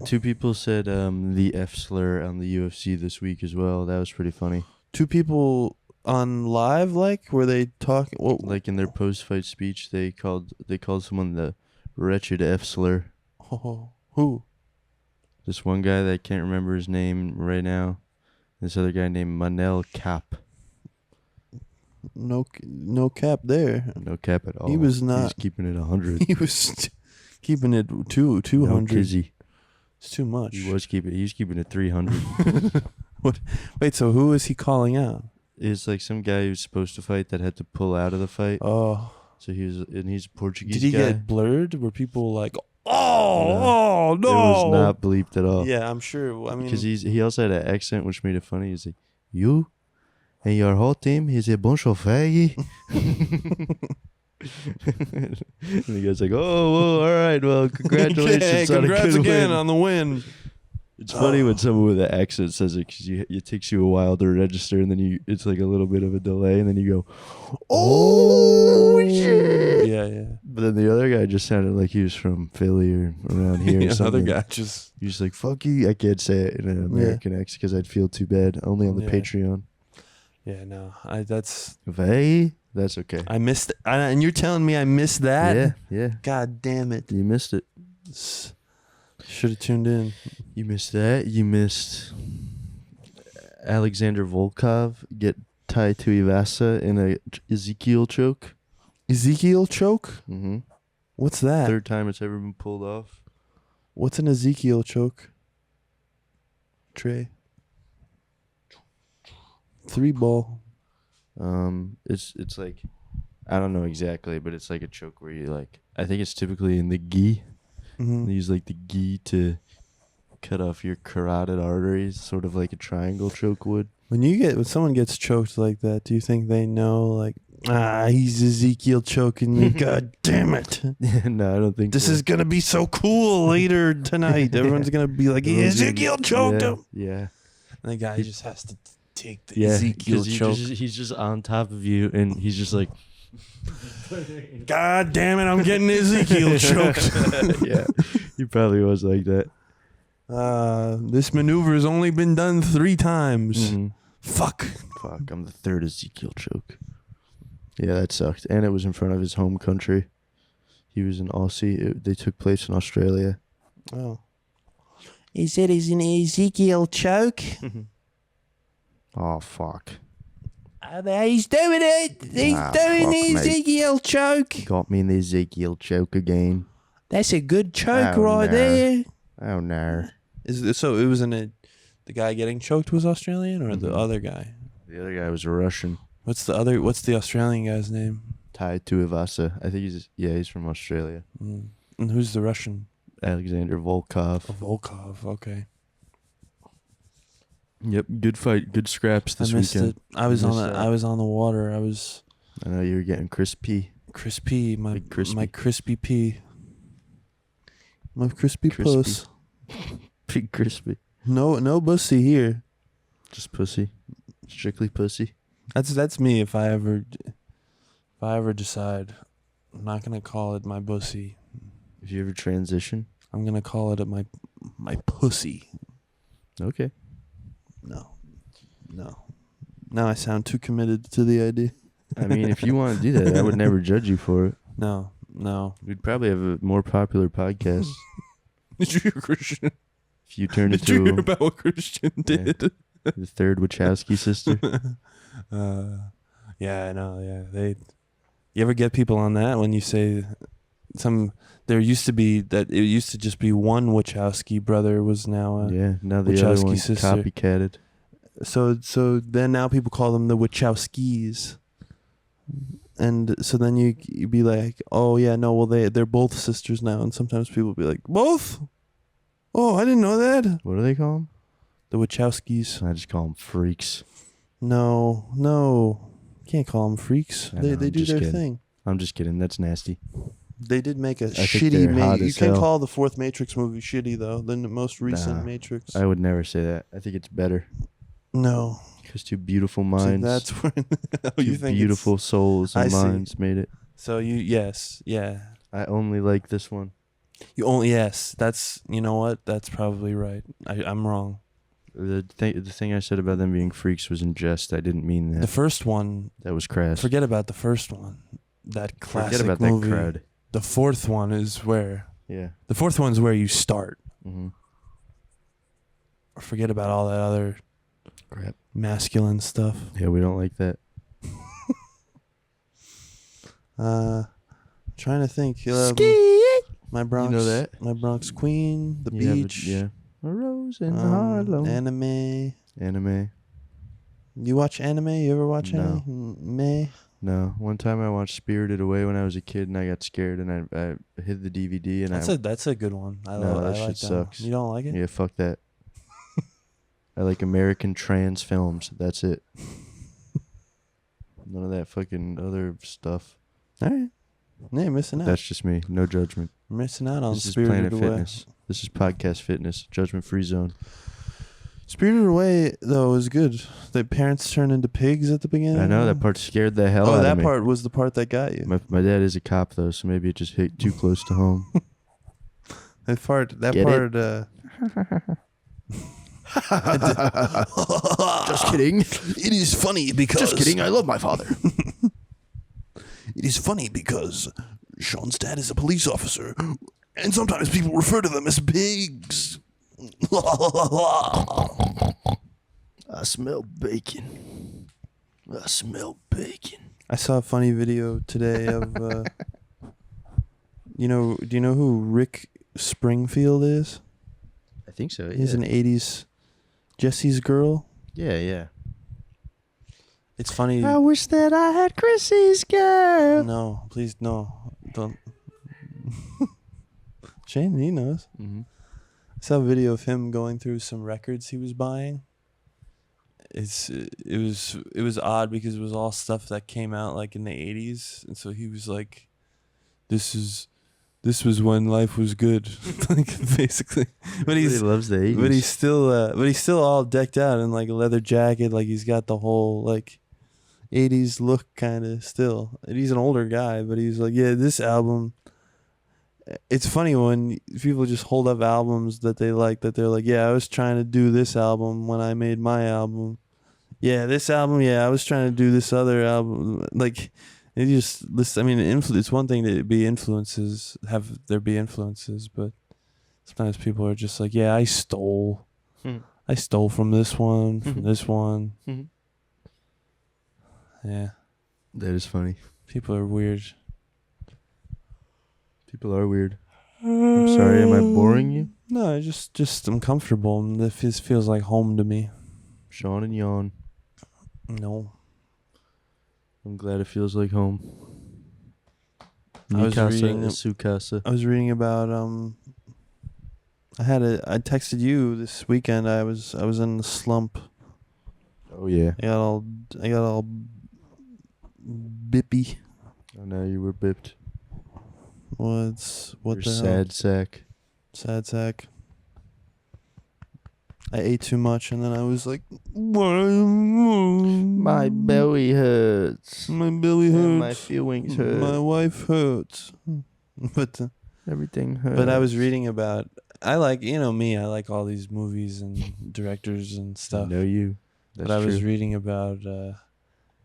Two people said the F slur on the UFC this week as well. That was pretty funny. Two people on live, like, were they talking? Well, Like in their post-fight speech, they called someone the wretched F slur. who? This one guy that I can't remember his name right now. This other guy named Manel Cap. No cap there. No cap at all. He was He's not- keeping it 100. He was keeping it 200. No kizzy. It's too much. He was keeping it 300. Wait, so who is he calling out? It's like some guy who's supposed to fight that had to pull out of the fight. Oh, So he's a Portuguese did he guy. get blurred? Were people like, oh no? It was not bleeped at all. Yeah, I'm sure. I mean, Because he also had an accent which made it funny. He's like, you and your whole team is a bunch of faggy. And the guy's like, oh, whoa, all right, well, congratulations okay, on a congrats good again win. on the win. It's funny when someone with an accent says it because it takes you a while to register, and then it's like a little bit of a delay, and then you go, oh, shit. Yeah, yeah. But then the other guy just sounded like he was from Philly or around here or Another something. guy just. He was like, fuck you. I can't say it in an American accent because I'd feel too bad. Only on the Yeah. Patreon. Yeah, no. That's okay. I missed. And you're telling me I missed that? Yeah, yeah. God damn it. You missed it. Should have tuned in. You missed that. You missed Alexander Volkov get tied to Ivasa in a Ezekiel choke. Ezekiel choke? Mm-hmm. What's that? Third time it's ever been pulled off. What's an Ezekiel choke? Trey. 3-ball. It's like, I don't know exactly, but it's like a choke where you like, I think it's typically in the gi. Mm-hmm. They use like the gi to cut off your carotid arteries, sort of like a triangle choke would. When someone gets choked like that, do you think they know, like, he's Ezekiel choking me? God damn it! No, I don't think This so. is gonna be so cool later tonight. Everyone's gonna be like, Ezekiel choked him. Yeah. And the guy just has to take the Yeah. Ezekiel 'cause choke. he's just on top of you, and he's just like, God damn it! I'm getting Ezekiel choked. yeah. He probably was like that. This maneuver has only been done 3 times. Mhm. Fuck. Fuck, I'm the third Ezekiel choke. Yeah, that sucked. And it was in front of his home country. He was an Aussie. They took place in Australia. Oh. He said he's an Ezekiel choke. Oh, fuck. He's doing it. He's Ah, doing fuck, the mate. Ezekiel choke. Got me in the Ezekiel choke again. That's a good choke Oh, right no. there. Oh, no. So it was the guy getting choked was Australian or the Mhm. other guy? The other guy was a Russian. What's the Australian guy's name? Tied to Ivasa. I think he's from Australia. Mm. And who's the Russian? Alexander Volkov. Volkov. Okay. Yep, good fight. Good scraps this I missed weekend. it. I was missed on that. I was on the water. I was I know you were getting crispy. crispy. Big crispy. My crispy pea. My crispy, Crispy. puss. Big crispy. No bussy here. Just pussy. Strictly pussy. That's me. If I ever decide, I'm not gonna call it my bussy. If you ever transition. I'm gonna call it my pussy. Okay. No. Now I sound too committed to the idea. I mean, if you want to do that, I would never judge you for it. No. We'd probably have a more popular podcast Did you hear Christian? if you turned Did you hear into about what Christian did? the third Wachowski sister. Yeah, I know. Yeah, you ever get people on that when you say there used to be that it used to just be one Wachowski brother was now Yeah, now the other Wachowski one sister. copycatted. so then now people call them the Wachowskis. And so then you be like, oh yeah, no, well they're both sisters now, and sometimes people be like, both? Oh, I didn't know that. What do they call them? The Wachowskis. I just call them freaks. No, can't call them freaks. I They know, they I'm do just their kidding. thing. I'm just kidding. That's nasty. They did make a think shitty. they're hot You as can hell. call the fourth Matrix movie shitty though. The most recent Nah, Matrix. I would never say that. I think it's better. No, Because two beautiful See, minds, that's where two you think beautiful souls I and see. minds made it. So yeah. I only like this one. You only That's you know what? That's probably right. I'm wrong. The thing I said about them being freaks was in jest. I didn't mean that. The first one. That was crass. Forget about the first one. That classic Forget about movie. that crowd. The fourth one is where. Yeah. The fourth one's where you start. Mm-hmm. Forget about all that other Crap. masculine stuff. Yeah, we don't like that. Trying to think. My Bronx. You know that? My Bronx Queen. The You have a- Beach. yeah. A rose in Harlem. Anime. Anime. You watch anime? You ever watch No. anime? No. One time I watched Spirited Away when I was a kid, and I got scared, and I hid the DVD, and That's a good one. I No, love that I shit like that sucks. One. You don't like it? yeah, fuck that. I like American trans films. That's it. None of that fucking other stuff. All right. Yeah, missing out. That's just me. No judgment. Missing out on This is Spirited Planet Away. Fitness. This is Podcast Fitness. Judgment Free Zone. Spirited Away though is good. The parents turn into pigs at the beginning. I know that part scared the hell Oh, out that of me. part was the part that got you. My dad is a cop though, so maybe it just hit too close to home. That part. Get it? Just kidding. It is funny because. Just kidding. I love my father. It is funny because Sean's dad is a police officer, and sometimes people refer to them as pigs. I smell bacon. I smell bacon. I saw a funny video today of, do you know who Rick Springfield is? I think so. He's an 80s Jesse's Girl. Yeah. It's funny. I wish that I had Chrissy's girl. No, please, no. Don't. Shane, he knows. Mm-hmm. I saw a video of him going through some records he was buying. It was odd because it was all stuff that came out like in the 80s, and so he was like, this was when life was good. Like basically. But He loves the 80s. but he's still all decked out in like a leather jacket, like he's got the whole like 80s look kind of still. And he's an older guy, but he's like, yeah, this album. It's funny when people just hold up albums that they like, that they're like, yeah, I was trying to do this album when I made my album. Yeah, this album, yeah, I was trying to do this other album. Like, it just, I mean, it's one thing to be influences, have there be influences, but sometimes people are just like, yeah, I stole from this one, from this one. Mhm. Yeah, That is funny. people are weird. People are weird. I'm sorry, am I boring you? No, just I'm comfortable, and this feels like home to me. Sean and Yawn. No. I'm glad it feels like home. I was Mi casa reading- es su casa. I was reading about I texted you this weekend. I was in the slump. Oh yeah. I got all bippy. Oh no, you were bipped. What You're the hell? sad sack. Sad sack. I ate too much and then I was like, my belly hurts. my belly hurts. And my feelings hurt. My wife hurts. But Everything hurts. But I was reading about. I like, me. I like all these movies and directors and I stuff. know you. That's But I was true. reading about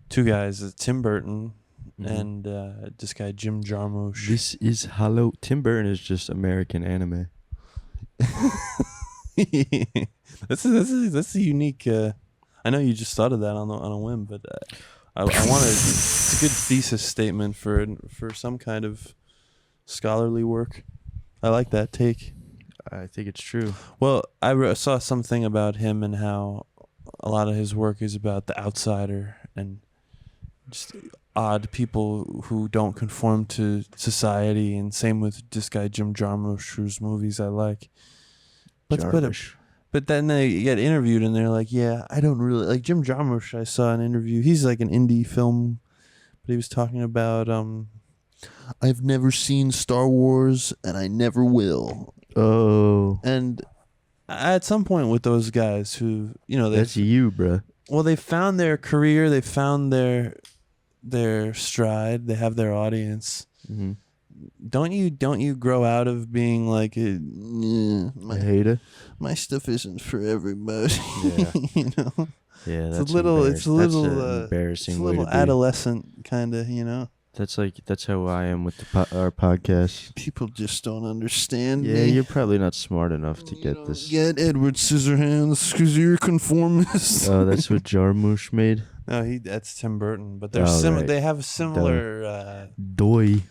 two guys, Tim Burton Mhm. and this guy Jim Jarmusch. This is Hollow. Tim Burton is just American anime. that's a unique. I know you just thought of that on a whim, but I wanted. It's a good thesis statement for some kind of scholarly work. I like that take. I think it's true. Well, I saw something about him and how a lot of his work is about the outsider and just odd people who don't conform to society, and same with this guy Jim Jarmusch, whose movies I like. Jarmusch. But then they get interviewed and they're like, yeah, I don't really like Jim Jarmusch. I saw an interview. He's like an indie film, but he was talking about I've never seen Star Wars and I never will. Oh, And at some point with those guys who, that's you, bruh. they found their career, they found their stride, they have their audience. Mm-hmm. Don't you grow out of being like A my hater. my stuff isn't for everybody. Yeah. Yeah, It's that's a little That's an embarrassing it's a way little to be. adolescent kind of, That's how I am with our podcast. People just don't understand Yeah, me. you're probably not smart enough to get this. Get Edward Scissorhands because you're conformist. Oh, that's what Jarmusch made. No, that's Tim Burton, but they're Oh, right. They have a similar. Doy.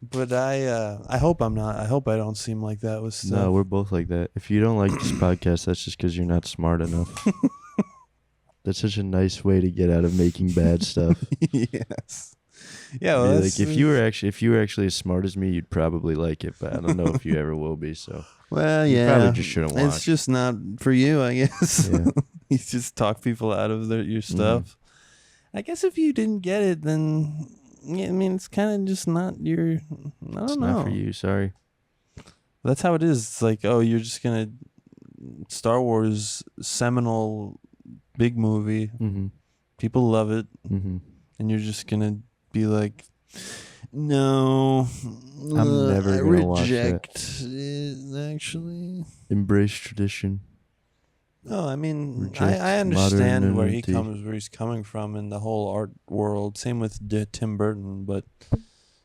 But I hope I'm not. I hope I don't seem like that with stuff. No, we're both like that. If you don't like this podcast, that's just because you're not smart enough. That's such a nice way to get out of making bad stuff. Yes. Yeah. Well, Be that's- like if you were actually as smart as me, you'd probably like it, but I don't know if you ever will be. So Well, you yeah. probably just shouldn't watch. It's just not for you, I guess. Yeah. you just talk people out of your stuff. I guess if you didn't get it, then yeah, I mean, it's kind of just not your. I don't It's know. not for you. Sorry. That's how it is. It's like, oh, you're just gonna Star Wars seminal big movie. Mm-hmm. People love it, Mm-hmm. and you're just gonna be like, no, I'm never I gonna watch reject it, actually. Embrace tradition. No, I mean, Reject I understand where modernity. where he's coming from in the whole art world. Same with Tim Burton, but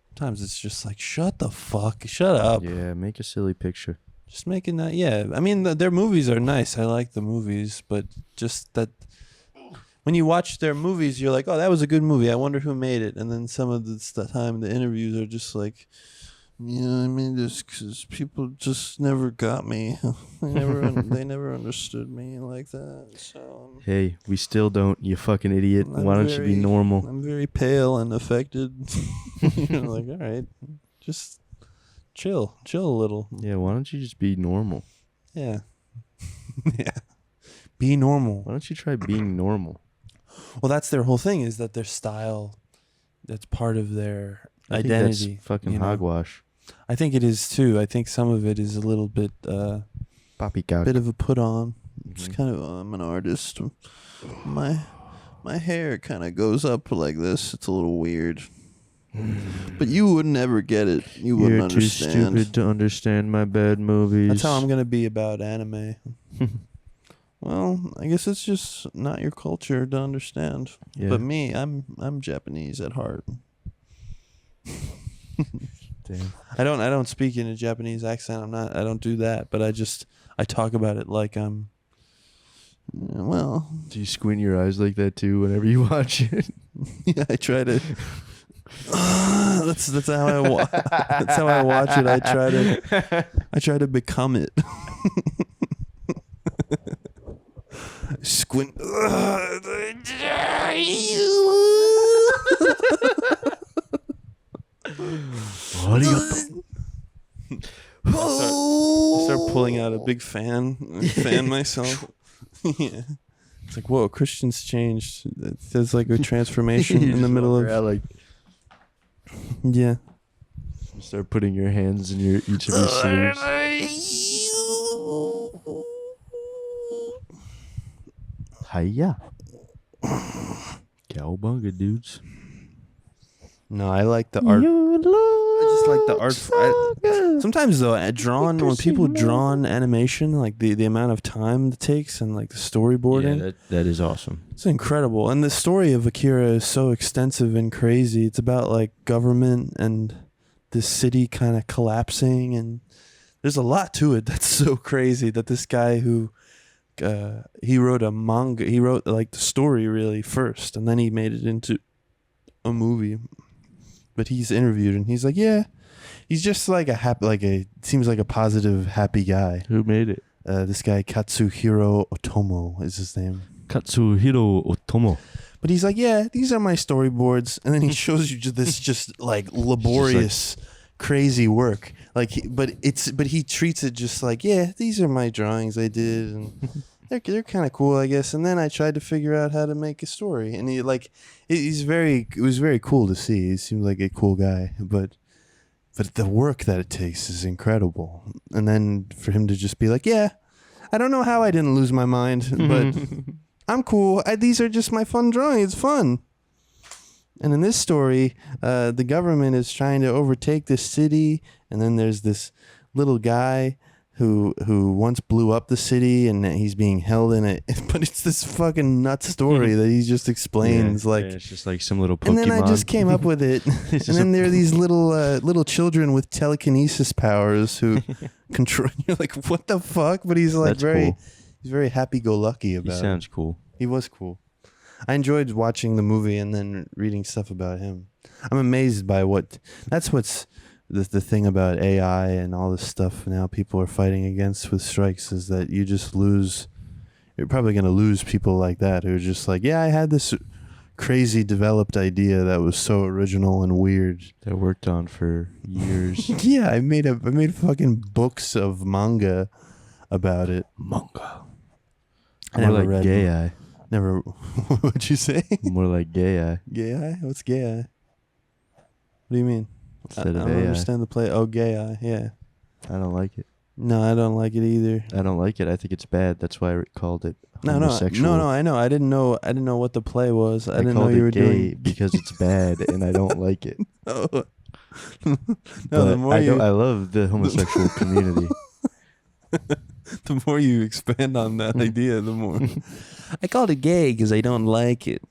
sometimes it's just like, shut up. Yeah, make a silly picture. Just making that. Yeah, I mean, their movies are nice. I like the movies, but just that when you watch their movies, you're like, oh, that was a good movie. I wonder who made it. And then some of the time, the interviews are just like, yeah, I mean this because people just never got me. They never understood me like that. So Hey, we still don't. You fucking idiot. Why don't you be normal? I'm very pale and affected. You're like, all right, just chill a little. Yeah, why don't you just be normal? Yeah, yeah. Be normal. Why don't you try being normal? Well, that's their whole thing. Is that their style? That's part of their I think identity. that's fucking you know? hogwash. I think it is too. I think some of it is a little bit, Poppycock. bit of a put on. It's Mhm. kind of. I'm an artist. My hair kind of goes up like this. It's a little weird. But you would never get it. You wouldn't You're too understand. stupid to understand my bad movies. That's how I'm gonna be about anime. Well, I guess it's just not your culture to understand. Yeah. But me, I'm Japanese at heart. Damn. I don't speak in a Japanese accent. I don't do that, but I talk about it like I'm well, Do you squint your eyes like that too whenever you watch it? yeah, I try to that's how that's how I watch it. I try to become it. Squint. I start pulling out a big fan myself. Yeah. It's like, whoa, Christian's changed. There's like a transformation in the middle of. like Yeah. you start putting your hands in each of your sleeves. Hiya. Cowabunga, dudes. No, I like the art. I just like the art. Sometimes though, when people draw on animation, like the amount of time it takes and like the storyboarding, Yeah, that is awesome. it's incredible. And the story of Akira is so extensive and crazy. It's about like government and this city kind of collapsing, and there's a lot to it that's so crazy that this guy who he wrote a manga, he wrote like the story really first, and then he made it into a movie. But he's interviewed and he's like, yeah, he's just like seems like a positive, happy guy. Who made it? This guy Katsuhiro Otomo is his name. Katsuhiro Otomo. But he's like, yeah, these are my storyboards, and then he shows you this just like laborious, crazy work. Like, but he treats it just like, yeah, these are my drawings I did, and they're kind of cool, I guess. And then I tried to figure out how to make a story, and it was very cool to see. He seemed like a cool guy, but the work that it takes is incredible. And then for him to just be like, yeah, I don't know how I didn't lose my mind, but I'm cool. These are just my fun drawings. It's fun. And in this story, the government is trying to overtake this city, and then there's this little guy who once blew up the city, and he's being held in it. But it's this fucking nut story that he just explains. it's just like some little Pokemon. And then I just came up with it. And then there are these little children with telekinesis powers who control. You're like, what the fuck? But he's like That's cool. he's very happy-go-lucky He about it. sounds cool. He was cool. I enjoyed watching the movie and then reading stuff about him. I'm amazed by what's the thing about AI and all this stuff now people are fighting against with strikes is that you're probably going to lose people like that who are just like, yeah, I had this crazy developed idea that was so original and weird. That worked on for years. Yeah, I made fucking books of manga about it. Manga. I More never like read gay them. eye. Never. What'd you say? More like gay eye. Gay eye? What's gay eye? What do you mean? I Instead of don't AI. understand the play. Oh, gay eye. Yeah. I don't like it. No, I don't like it either. I don't like it. I think it's bad. That's why I called it No, homosexual. I know. I didn't know what the play was. I didn't know called you it were gay doing. because it's bad and I don't like it. No, But the more I you love the homosexual community. the more you expand on that idea, the more. I called it gay because I don't like it,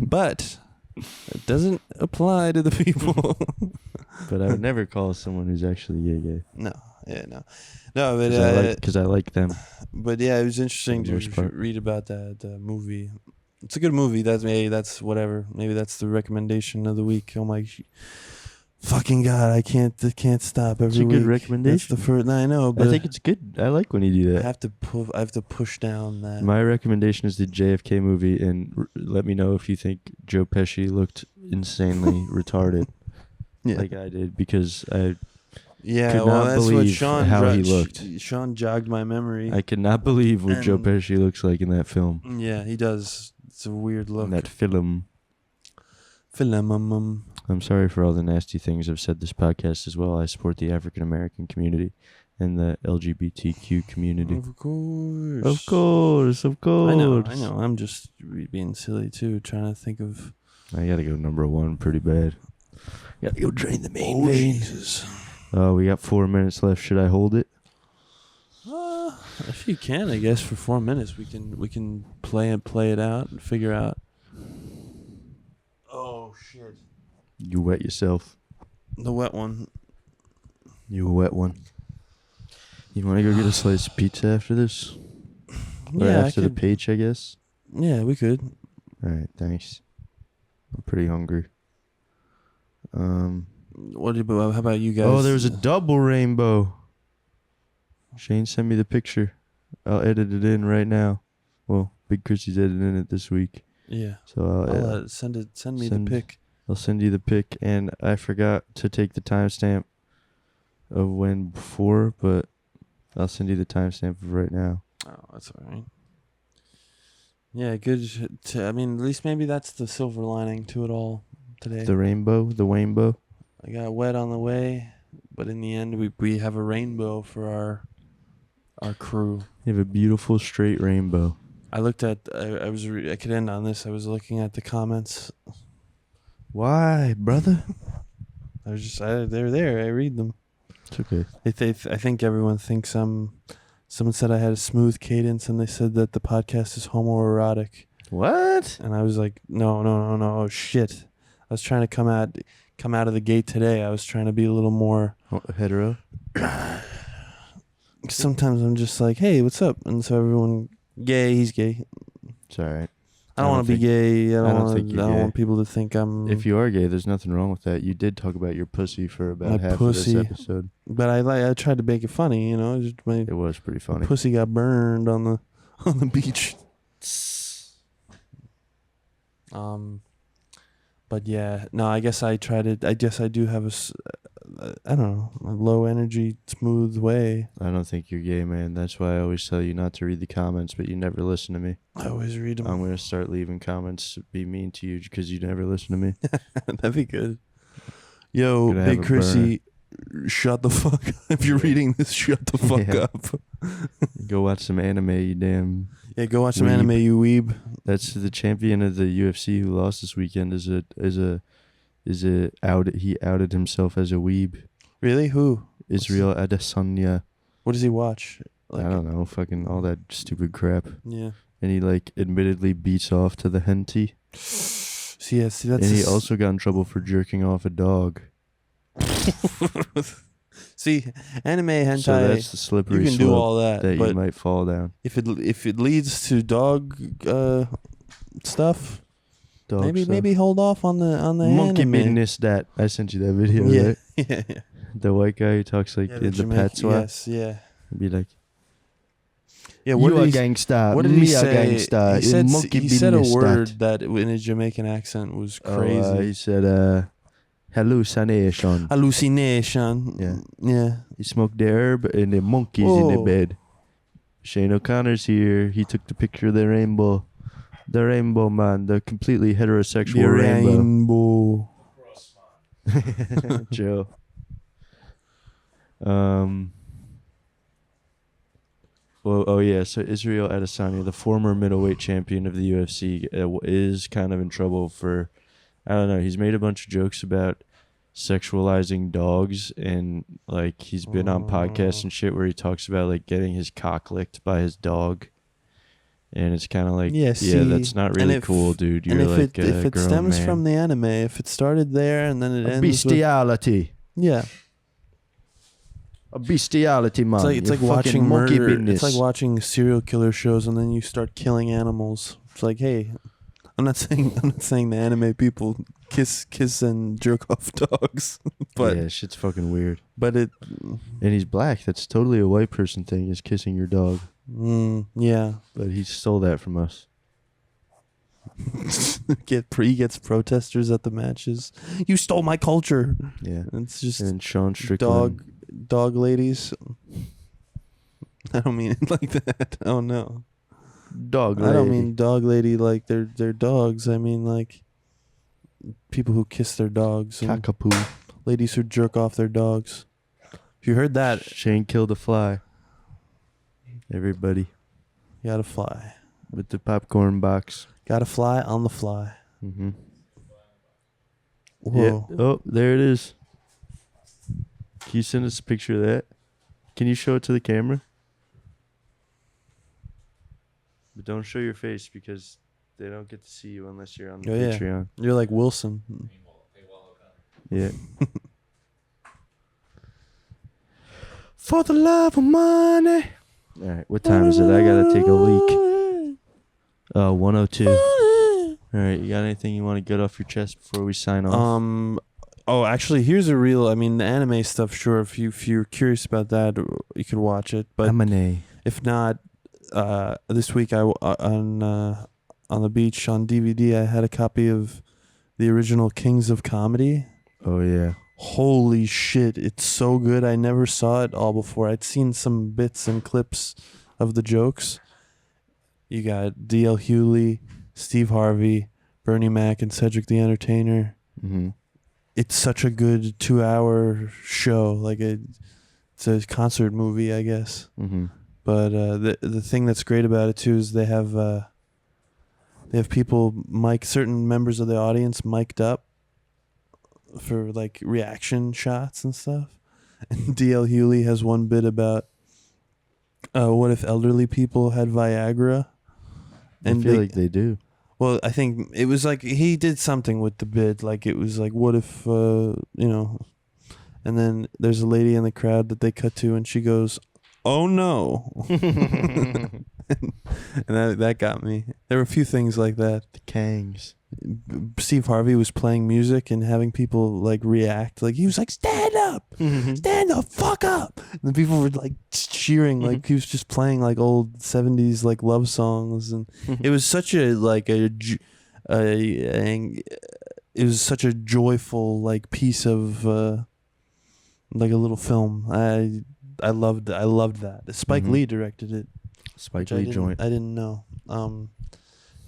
but it doesn't apply to the people. But I would never call someone who's actually gay. No, but Because I like them. but yeah, it was interesting For the to most part. read about that movie. It's a good movie. That's whatever. Maybe that's the recommendation of the week. Oh my, fucking god! I can't stop every It's a good week. recommendation. That's the first. I know, but I think it's good. I like when you do I that. have to push down that. My recommendation is the JFK movie, and let me know if you think Joe Pesci looked insanely retarded, yeah, like I did, because I yeah. could Well, not that's what believe Sean how he looked. Sean jogged my memory. could not believe what Joe And- Pesci looks like in that film. Yeah, he does. It's a weird look. In that film. Film. I'm sorry for all the nasty things I've said this podcast as well. I support the African American community and the LGBTQ community. Of course. Of course, of course. I know. I'm just being silly too, trying to think of. I gotta go number one pretty bad. Gotta go drain the main vein. Jesus. Oh, we got 4 minutes left. Should I hold it? If you can, I guess for 4 minutes we can play it out and figure out. Oh shit! You wet yourself. The wet one. You a wet one. You want to go get a slice of pizza after this? Or Yeah, after the page, I guess? Yeah, we could. All right, thanks. I'm pretty hungry. How about you guys? Oh, there was a double rainbow. Shane sent me the picture. I'll edit it in right now. Well, Big Chrissy's editing it this week. Yeah. So I'll send me the pic. I'll send you the pic, and I forgot to take the timestamp of when before, but I'll send you the timestamp of right now. Oh, that's all right. Yeah, good. I mean, at least maybe that's the silver lining to it all today. The rainbow. I got wet on the way, but in the end, we have a rainbow for our crew. You have a beautiful straight rainbow. I looked at. I could end on this. I was looking at the comments. Why, brother? I was just. They're there. I read them. It's okay. I think everyone thinks Someone said I had a smooth cadence, and they said that the podcast is homoerotic. What? And I was like, no. Oh shit! I was trying to come out of the gate today. I was trying to be a little more. Hetero? Sometimes I'm just like, hey, what's up? And so everyone, gay, he's gay. It's all right. I don't want to be gay. I don't you're gay. want people to think I'm. If you are gay, there's nothing wrong with that. You did talk about your pussy for about My half pussy. of this episode. But I tried to make it funny, you know. Just my It was pretty funny. pussy got burned on the beach. But yeah, no. I guess I do have I don't know, a low energy, smooth way. I don't think you're gay, man. That's why I always tell you not to read the comments, but you never listen to me. I always read them. I'm going to start leaving comments to be mean to you because you never listen to me. That'd be good. Yo, Gonna have Big a Chrissy, shut the fuck up. If you're reading this, shut the fuck Yeah. up. Go watch some anime, you damn. Yeah, go watch some Weeb. anime, you weeb. That's the champion of the UFC who lost this weekend. He outed himself as a weeb. Really? Who? Israel Adesanya. What does he watch? I don't know, fucking all that stupid crap. Yeah. And he admittedly beats off to the hentai. See, that's. And he also got in trouble for jerking off a dog. See, anime hentai. So that's the slippery you can slope do all that, that but you might fall down. if it leads to dog stuff. Dog Maybe stuff. maybe hold off on the Monkey anime. business that. I sent you that video, Yeah, right? yeah. The white guy who talks like in the Jamaican- patois. Yes, yeah. Be like, Yeah, what you did a he, gangster. what did he me a say? gangster. He said, monkey he said a business word that in a Jamaican accent was crazy. he said, hallucination. Hallucination. Yeah. Yeah. He smoked the herb and the monkeys in the Whoa. bed. Shane O'Connor's here. He took the picture of the rainbow. The rainbow man. The completely heterosexual The rainbow. rainbow. Joe. Well, oh yeah. So Israel Adesanya, the former middleweight champion of the UFC, is kind of in trouble for, I don't know. He's made a bunch of jokes about sexualizing dogs, and like he's been on podcasts and shit where he talks about like getting his cock licked by his dog, and it's kind of like, Yeah, see, that's not and really if- cool, dude. You're And like if it grown stems man. from the anime, if it started there and then it a ends with, bestiality. yeah, A bestiality, man. it's like You're fucking watching monkey murder. business. It's like watching serial killer shows and then you start killing animals. It's like, hey, I'm not saying the anime people kiss and jerk off dogs, but yeah, shit's fucking weird. but it, And he's black. That's totally a white person thing, is kissing your dog. yeah. But he stole that from us. He gets protesters at the matches. You stole my culture. Yeah. It's just And Sean Strickland. dog ladies. I don't mean it like that. Oh no. Dog I don't lady. mean dog lady like they're dogs. I mean like people who kiss their dogs and Cockapoo. ladies who jerk off their dogs. If you heard that, Shane killed a fly. Everybody. you gotta fly. With the popcorn box. Gotta fly on the fly. Mm-hmm. Whoa. Yeah. Oh, there it is. Can you send us a picture of that? Can you show it to the camera? But don't show your face because they don't get to see you unless you're on the Oh, yeah. Patreon. You're like Wilson. Yeah. For the love of money. All right, what time is it? I gotta take a leak. 1:02. All right, you got anything you want to get off your chest before we sign off? Oh, actually, here's a real. I mean, the anime stuff. Sure, if you're curious about that, you could watch it. But M&A. if not, this week on the beach on DVD, I had a copy of the original Kings of Comedy. Oh yeah. Holy shit, it's so good. I never saw it all before. I'd seen some bits and clips of the jokes. You got D.L. Hewley, Steve Harvey, Bernie Mac, and Cedric the Entertainer. Mm-hmm. It's such a good 2-hour show. Like it's a concert movie, I guess. Mm-hmm. But the thing that's great about it too is they have people certain members of the audience mic'd up for like reaction shots and stuff. And D.L. Hewley has one bit about what if elderly people had Viagra? I feel like they do. Well, I think it was like he did something with the bit. Like it was like, what if, and then there's a lady in the crowd that they cut to and she goes, oh no. And that got me. There were a few things like that. The Kangs. Steve Harvey was playing music and having people like react. Like he was like, stand up, stand the fuck up. And the people were like cheering, like he was just playing like old 70s like love songs. And it was such a like it was such a joyful like piece of like a little film. I loved that. Spike Lee directed it. Spike which Lee joint. I didn't know.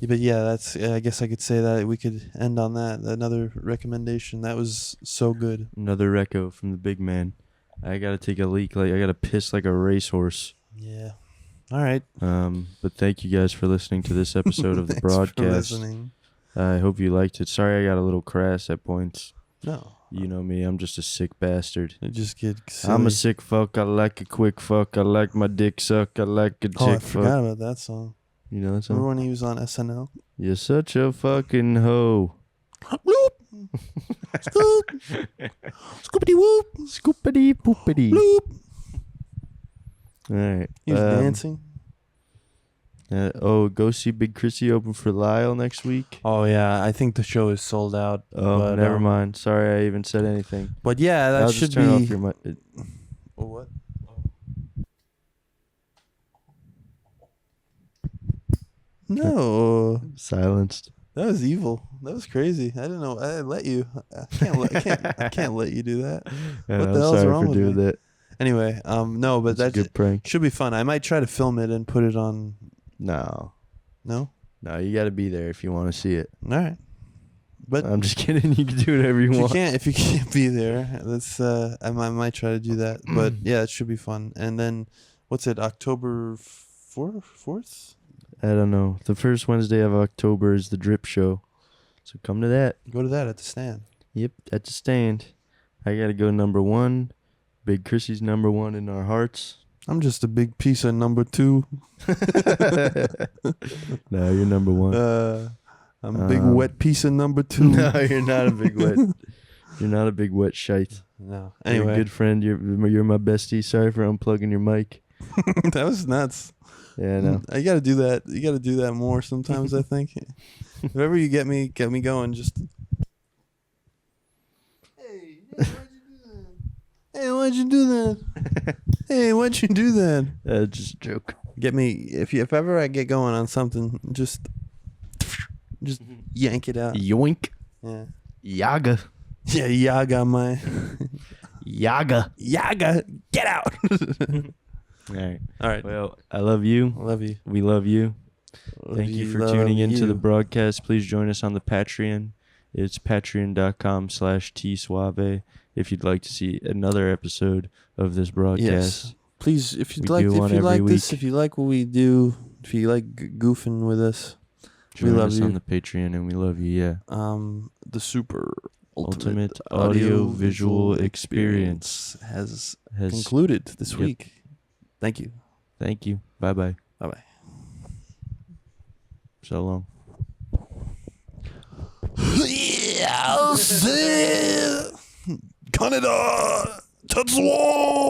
But yeah, that's. I guess I could say that we could end on that. Another recommendation that was so good. Another reco from the big man. I gotta take a leak. Like I gotta piss like a racehorse. Yeah. All right. But thank you guys for listening to this episode of the Thanks for broadcast. listening. I hope you liked it. Sorry I got a little crass at points. No, You know me. I'm just a sick bastard. I just get. Silly. I'm a sick fuck. I like a quick fuck. I like my dick suck. I like a Oh, I chick forgot fuck. about that song. You know that Remember song? when he was on SNL? You're such a fucking hoe. Bloop. Scoop. Scoopity whoop. Scoopity poopity. Bloop. All right. He was dancing. Go see Big Chrissy open for Lyle next week. Oh yeah, I think the show is sold out. Oh, but, never mind. Sorry, I even said anything. But yeah, that I'll should just turn be. off your mic. Oh, what? No, Silenced. that was evil. That was crazy. I didn't know. I let you. I can't let you do that. Yeah, What the I'm hell's sorry wrong for with doing me? that. Anyway, no, but That's a good prank. should be fun. I might try to film it and put it on. No, No, you got to be there if you want to see it. all right. But I'm just kidding. You can do whatever you want. if you can't be there, that's I might try to do that. But yeah, it should be fun. And then, what's it? October 4th? I don't know. The first Wednesday of October is the Drip Show, so come to that. Go to that at the stand. Yep, at the stand. I gotta go number 1. Big Chrissy's number 1 in our hearts. I'm just a big piece of number 2. No, you're number 1. I'm a big wet piece of number 2. No, you're not a big wet. You're not a big wet shite. No. You're a Anyway, good friend. You're my bestie. Sorry for unplugging your mic. that was nuts. Yeah, I know. I got to do that. You got to do that more sometimes, I think. If ever you get me going, just. Hey, why'd you do that? Hey, why'd you do that? Just a joke. Get me if ever I get going on something, just yank it out. Yoink. Yeah. Yaga. Yeah, Yaga, my Yaga. Yaga, get out. All right. All right. Well, I love you. Love you. We love you. Thank you for tuning into the broad. broadcast. Please join us on the Patreon. It's patreon.com/tsuave if you'd like to see another episode of this broadcast. Yes. Please, if We you'd like, do one if you every like this, week. if you like what we do, if you like goofing with us, Join we love us you. on the Patreon, and we love you, yeah. The super Ultimate audio visual experience has has concluded this Yep. week. Thank you. Thank you. Bye-bye. Bye bye. So long. Canada, Tetsuo.